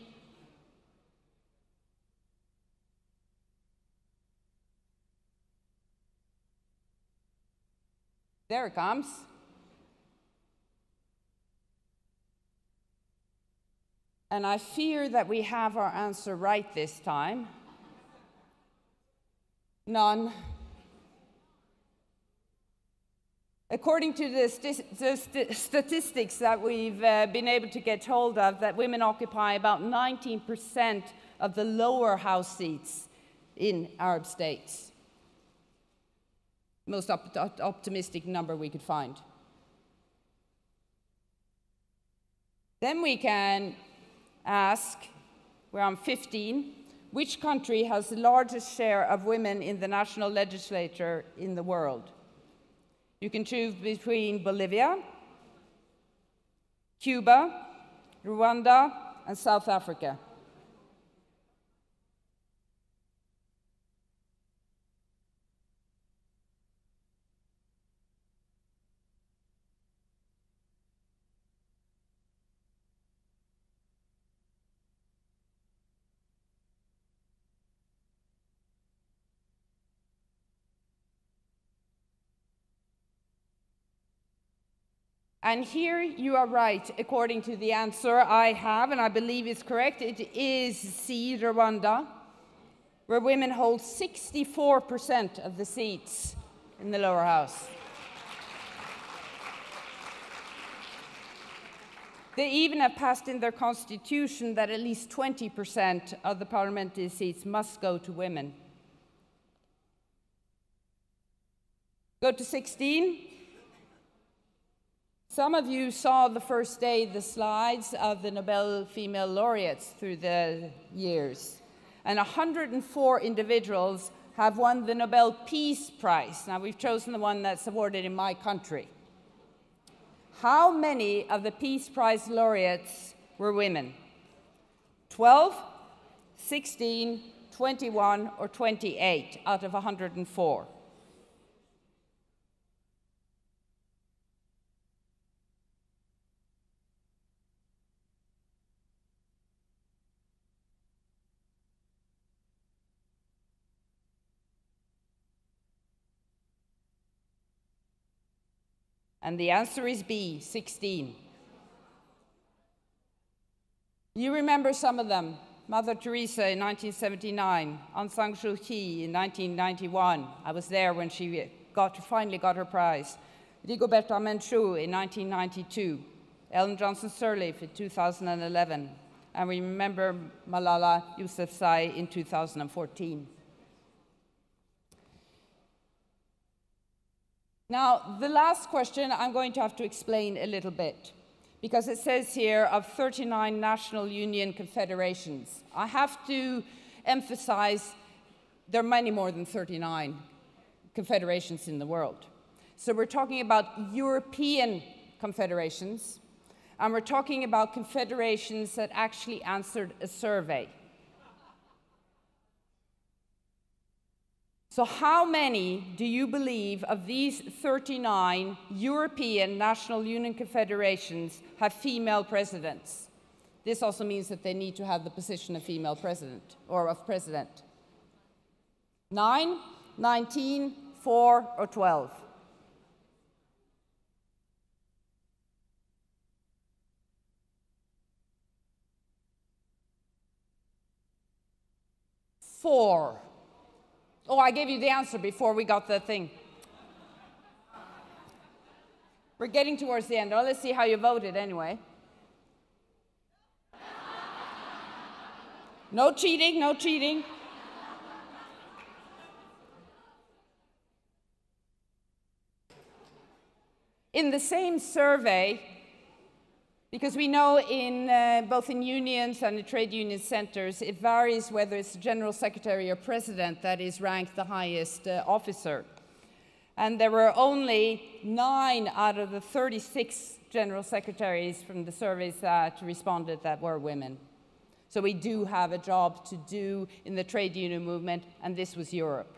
There it comes. And I fear that we have our answer right this time. None. According to the statistics that we've been able to get hold of, that women occupy about 19% of the lower house seats in Arab states. Most optimistic number we could find. Then we can ask, where I'm 15, which country has the largest share of women in the national legislature in the world? You can choose between Bolivia, Cuba, Rwanda, and South Africa. And here you are right, according to the answer I have, and I believe it's correct. It is C, Rwanda, where women hold 64% of the seats in the lower house. They even have passed in their constitution that at least 20% of the parliamentary seats must go to women. Go to 16. Some of you saw the first day the slides of the Nobel female laureates through the years. And 104 individuals have won the Nobel Peace Prize. Now, we've chosen the one that's awarded in my country. How many of the Peace Prize laureates were women? 12, 16, 21, or 28 out of 104? And the answer is B, 16. You remember some of them. Mother Teresa in 1979, Aung San Suu Kyi in 1991. I was there when she finally got her prize. Rigoberta Menchú in 1992. Ellen Johnson Sirleaf in 2011. And we remember Malala Yousafzai in 2014. Now, the last question I'm going to have to explain a little bit, because it says here of 39 national union confederations. I have to emphasize there are many more than 39 confederations in the world. So we're talking about European confederations, and we're talking about confederations that actually answered a survey. So how many do you believe of these 39 European national union confederations have female presidents? This also means that they need to have the position of female president, or of president. 9, 19, 4, or 12? 4. Oh, I gave you the answer before we got the thing. We're getting towards the end. Oh, let's see how you voted anyway. No cheating, no cheating. In the same survey, because we know both in unions and in trade union centers, it varies whether it's the general secretary or president that is ranked the highest officer. And there were only 9 out of the 36 general secretaries from the surveys that responded that were women. So we do have a job to do in the trade union movement, and this was Europe.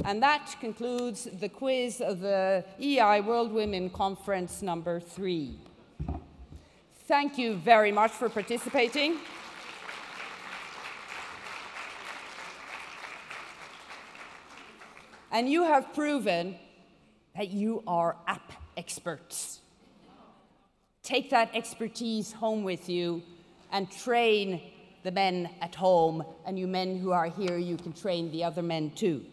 And that concludes the quiz of the EI World Women Conference number 3. Thank you very much for participating. And you have proven that you are app experts. Take that expertise home with you and train the men at home. And you men who are here, you can train the other men too.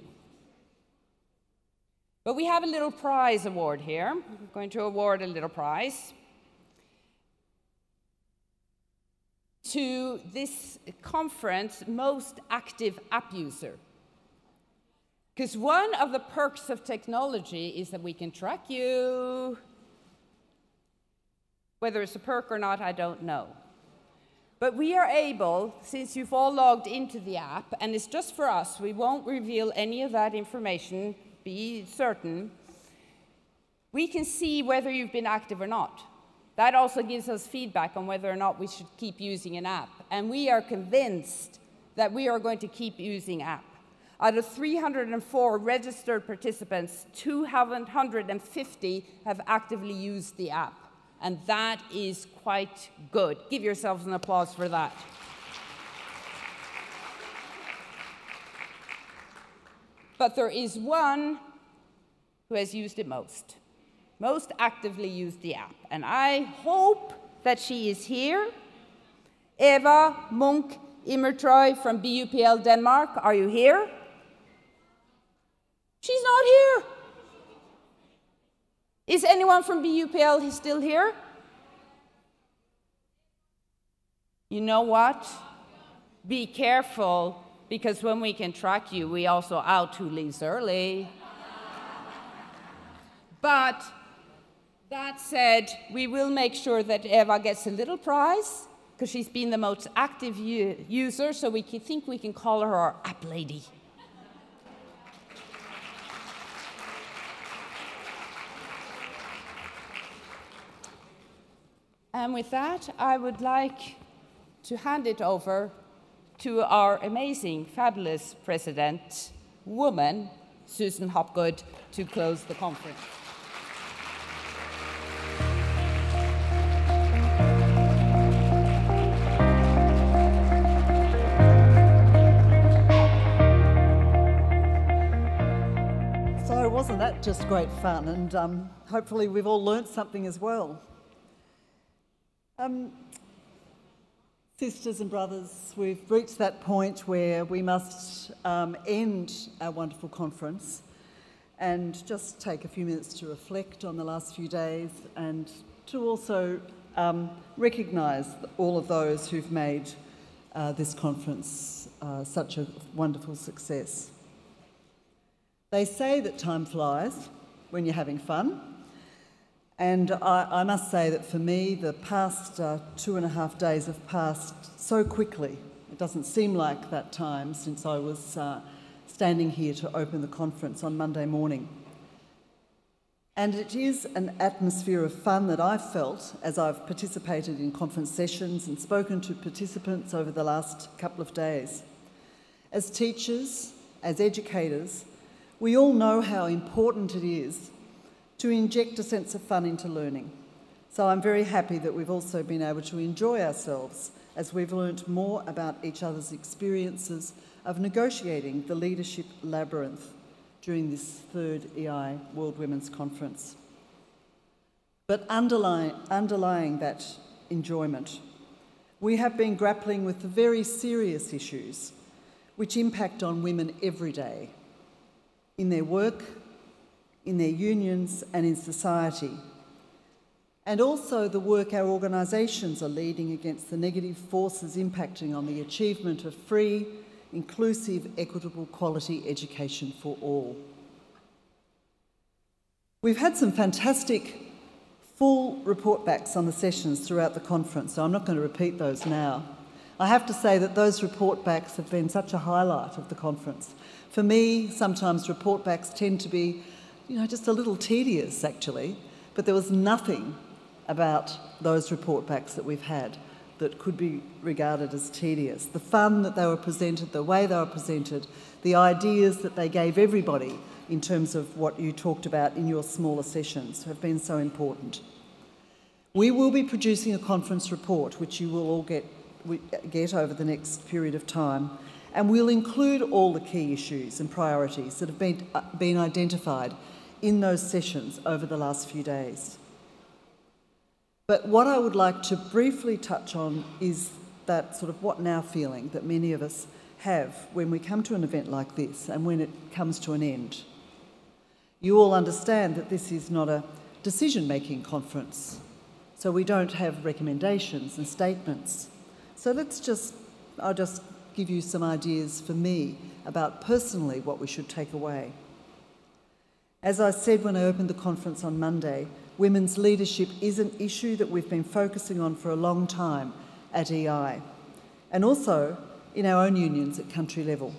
But we have a little prize award here. I'm going to award a little prize to this conference most active app user. Because one of the perks of technology is that we can track you. Whether it's a perk or not, I don't know. But we are able, since you've all logged into the app, and it's just for us, we won't reveal any of that information, be certain, we can see whether you've been active or not. That also gives us feedback on whether or not we should keep using an app. And we are convinced that we are going to keep using app. Out of 304 registered participants, 250 have actively used the app. And that is quite good. Give yourselves an applause for that. But there is one who has used it most actively used the app. And I hope that she is here. Eva Munk Immertrøy from BUPL Denmark, are you here? She's not here. Is anyone from BUPL still here? You know what? Be careful, because when we can track you, we also out who leaves early. But that said, we will make sure that Eva gets a little prize, because she's been the most active user, so we think we can call her our app lady. And with that, I would like to hand it over to our amazing, fabulous president, woman, Susan Hopgood, to close the conference. So wasn't that just great fun? And hopefully we've all learnt something as well. Sisters and brothers, we've reached that point where we must end our wonderful conference and just take a few minutes to reflect on the last few days and to also recognise all of those who've made this conference such a wonderful success. They say that time flies when you're having fun. And I must say that for me, the past 2.5 days have passed so quickly. It doesn't seem like that time since I was standing here to open the conference on Monday morning. And it is an atmosphere of fun that I've felt as I've participated in conference sessions and spoken to participants over the last couple of days. As teachers, as educators, we all know how important it is to inject a sense of fun into learning. So I'm very happy that we've also been able to enjoy ourselves as we've learnt more about each other's experiences of negotiating the Leadership Labyrinth during this 3rd EI World Women's Conference. But underlying that enjoyment, we have been grappling with the very serious issues which impact on women every day, in their work, in their unions and in society, and also the work our organisations are leading against the negative forces impacting on the achievement of free, inclusive, equitable, quality education for all. We've had some fantastic full report backs on the sessions throughout the conference, so I'm not going to repeat those now. I have to say that those report backs have been such a highlight of the conference. For me, sometimes report backs tend to be, just a little tedious actually, but there was nothing about those report backs that we've had that could be regarded as tedious. The fun that they were presented, the way they were presented, the ideas that they gave everybody in terms of what you talked about in your smaller sessions have been so important. We will be producing a conference report, which you will all get over the next period of time, and we'll include all the key issues and priorities that have been identified in those sessions over the last few days. But what I would like to briefly touch on is that sort of what now feeling that many of us have when we come to an event like this and when it comes to an end. You all understand that this is not a decision-making conference, so we don't have recommendations and statements. So I'll just give you some ideas for me about personally what we should take away. As I said when I opened the conference on Monday, women's leadership is an issue that we've been focusing on for a long time at EI, and also in our own unions at country level.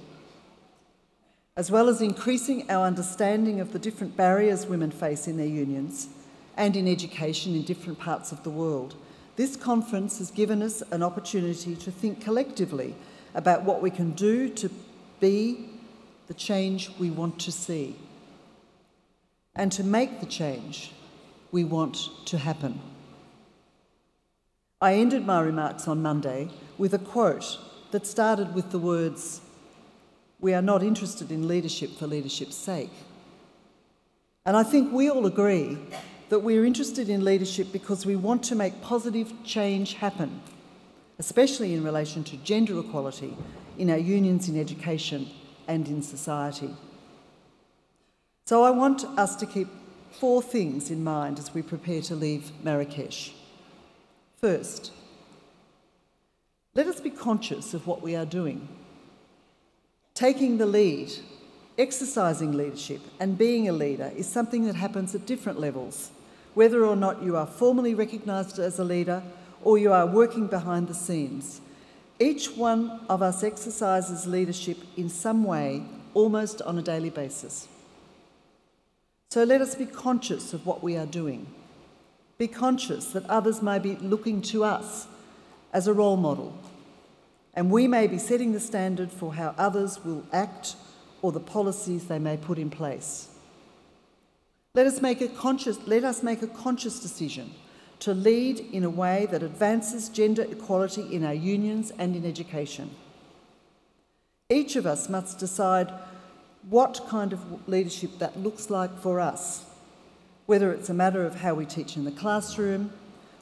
As well as increasing our understanding of the different barriers women face in their unions and in education in different parts of the world, this conference has given us an opportunity to think collectively about what we can do to be the change we want to see and to make the change we want to happen. I ended my remarks on Monday with a quote that started with the words, "We are not interested in leadership for leadership's sake." And I think we all agree that we're interested in leadership because we want to make positive change happen, especially in relation to gender equality in our unions, in education and in society. So I want us to keep 4 things in mind as we prepare to leave Marrakech. First, let us be conscious of what we are doing. Taking the lead, exercising leadership and being a leader is something that happens at different levels, whether or not you are formally recognised as a leader or you are working behind the scenes. Each one of us exercises leadership in some way, almost on a daily basis. So let us be conscious of what we are doing. Be conscious that others may be looking to us as a role model, and we may be setting the standard for how others will act or the policies they may put in place. Let us make a conscious decision to lead in a way that advances gender equality in our unions and in education. Each of us must decide what kind of leadership that looks like for us, whether it's a matter of how we teach in the classroom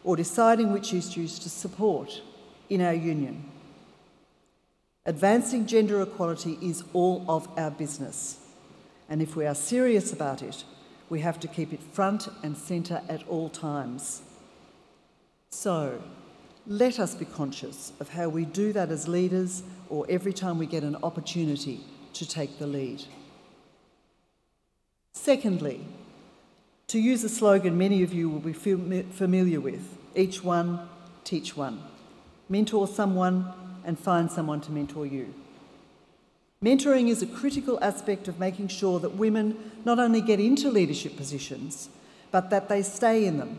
or deciding which issues to support in our union. Advancing gender equality is all of our business, and if we are serious about it, we have to keep it front and centre at all times. So, let us be conscious of how we do that as leaders or every time we get an opportunity to take the lead. Secondly, to use a slogan many of you will be familiar with, each one, teach one. Mentor someone and find someone to mentor you. Mentoring is a critical aspect of making sure that women not only get into leadership positions, but that they stay in them,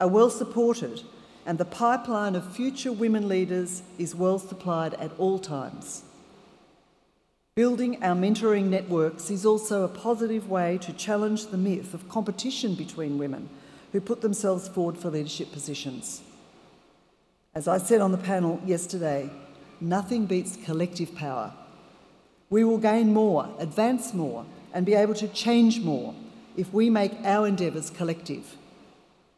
are well supported, and the pipeline of future women leaders is well supplied at all times. Building our mentoring networks is also a positive way to challenge the myth of competition between women who put themselves forward for leadership positions. As I said on the panel yesterday, nothing beats collective power. We will gain more, advance more, and be able to change more if we make our endeavours collective.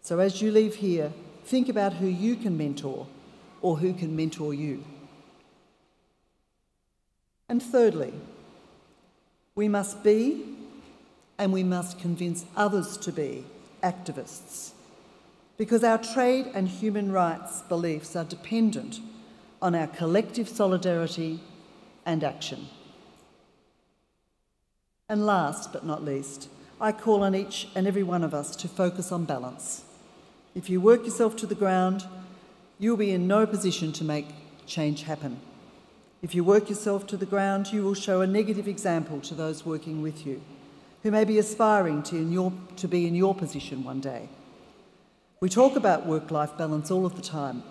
So as you leave here, think about who you can mentor or who can mentor you. And thirdly, we must be, and we must convince others to be, activists, because our trade and human rights beliefs are dependent on our collective solidarity and action. And last but not least, I call on each and every one of us to focus on balance. If you work yourself to the ground, you'll be in no position to make change happen. If you work yourself to the ground, you will show a negative example to those working with you, who may be aspiring to be in your position one day. We talk about work-life balance all of the time,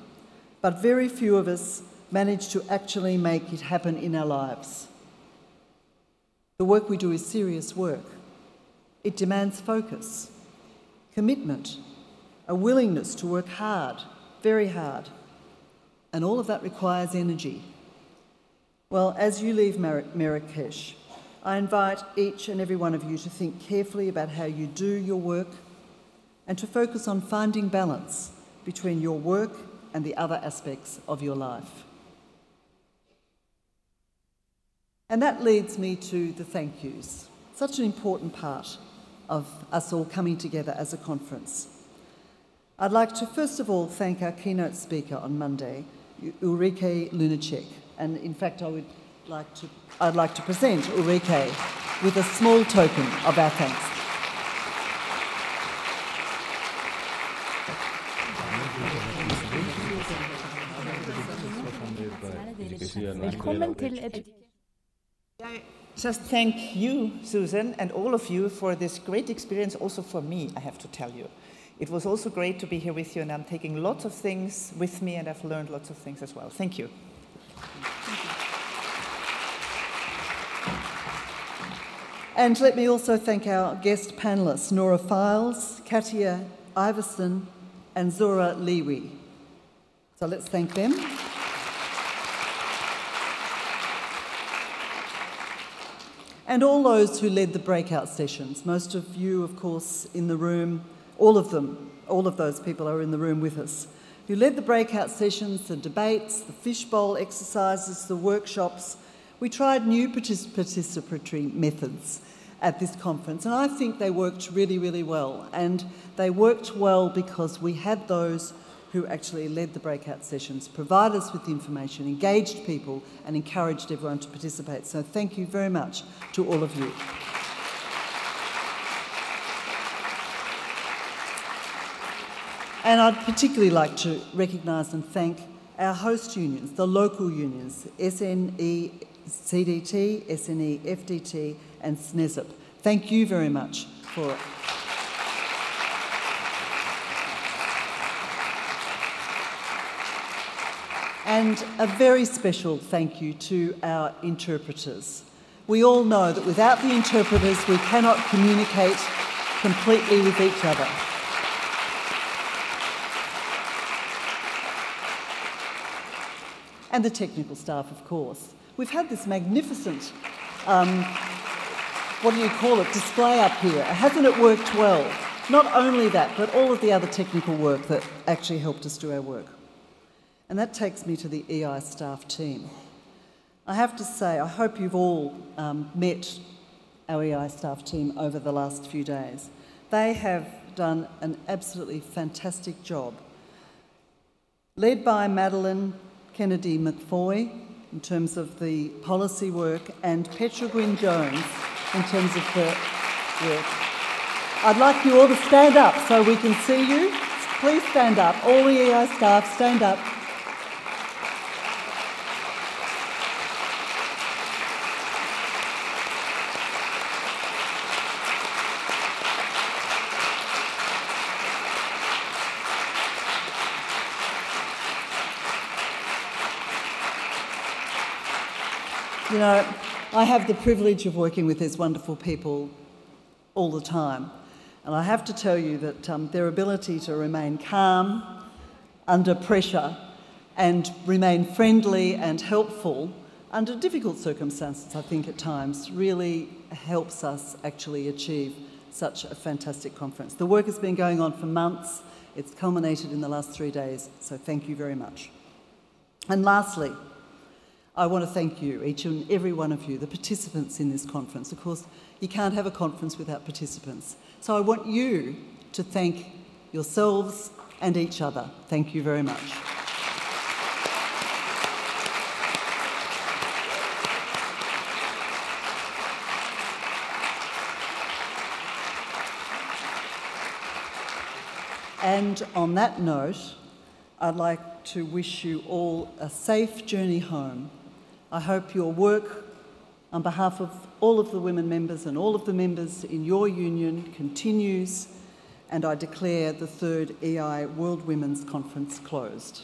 but very few of us manage to actually make it happen in our lives. The work we do is serious work. It demands focus, commitment, a willingness to work hard, very hard, and all of that requires energy. Well, as you leave Marrakech, I invite each and every one of you to think carefully about how you do your work and to focus on finding balance between your work and the other aspects of your life. And that leads me to the thank yous, such an important part of us all coming together as a conference. I'd like to first of all thank our keynote speaker on Monday, Ulrike Lunacek. And in fact, I'd like to present Ulrike with a small token of our thanks. Willkommen til Just thank you, Susan, and all of you for this great experience, also for me, I have to tell you. It was also great to be here with you, and I'm taking lots of things with me, and I've learned lots of things as well. Thank you. And let me also thank our guest panellists, Nora Files, Katia Iverson, and Zora Liwi. So let's thank them. And all those who led the breakout sessions. Most of you, of course, in the room, all of those people are in the room with us. Who led the breakout sessions, the debates, the fishbowl exercises, the workshops. We tried new participatory methods at this conference, and I think they worked really, really well. And they worked well because we had those who actually led the breakout sessions, provided us with the information, engaged people, and encouraged everyone to participate. So thank you very much to all of you. And I'd particularly like to recognise and thank our host unions, the local unions, SNECDT, SNEFDT, and SNESuP. Thank you very much for it. And a very special thank you to our interpreters. We all know that without the interpreters, we cannot communicate completely with each other. And the technical staff, of course. We've had this magnificent, display up here. Hasn't it worked well? Not only that, but all of the other technical work that actually helped us do our work. And that takes me to the EI staff team. I have to say, I hope you've all met our EI staff team over the last few days. They have done an absolutely fantastic job. Led by Madeline Kennedy McFoy in terms of the policy work, and Petra Gwyn-Jones in terms of the work. I'd like you all to stand up so we can see you. Please stand up. All the EI staff, stand up. You know, I have the privilege of working with these wonderful people all the time. And I have to tell you that their ability to remain calm under pressure and remain friendly and helpful under difficult circumstances, I think at times, really helps us actually achieve such a fantastic conference. The work has been going on for months. It's culminated in the last 3 days, so thank you very much. And lastly, I want to thank you, each and every one of you, the participants in this conference. Of course, you can't have a conference without participants. So I want you to thank yourselves and each other. Thank you very much. And on that note, I'd like to wish you all a safe journey home. I hope your work on behalf of all of the women members and all of the members in your union continues, and I declare the 3rd EI World Women's Conference closed.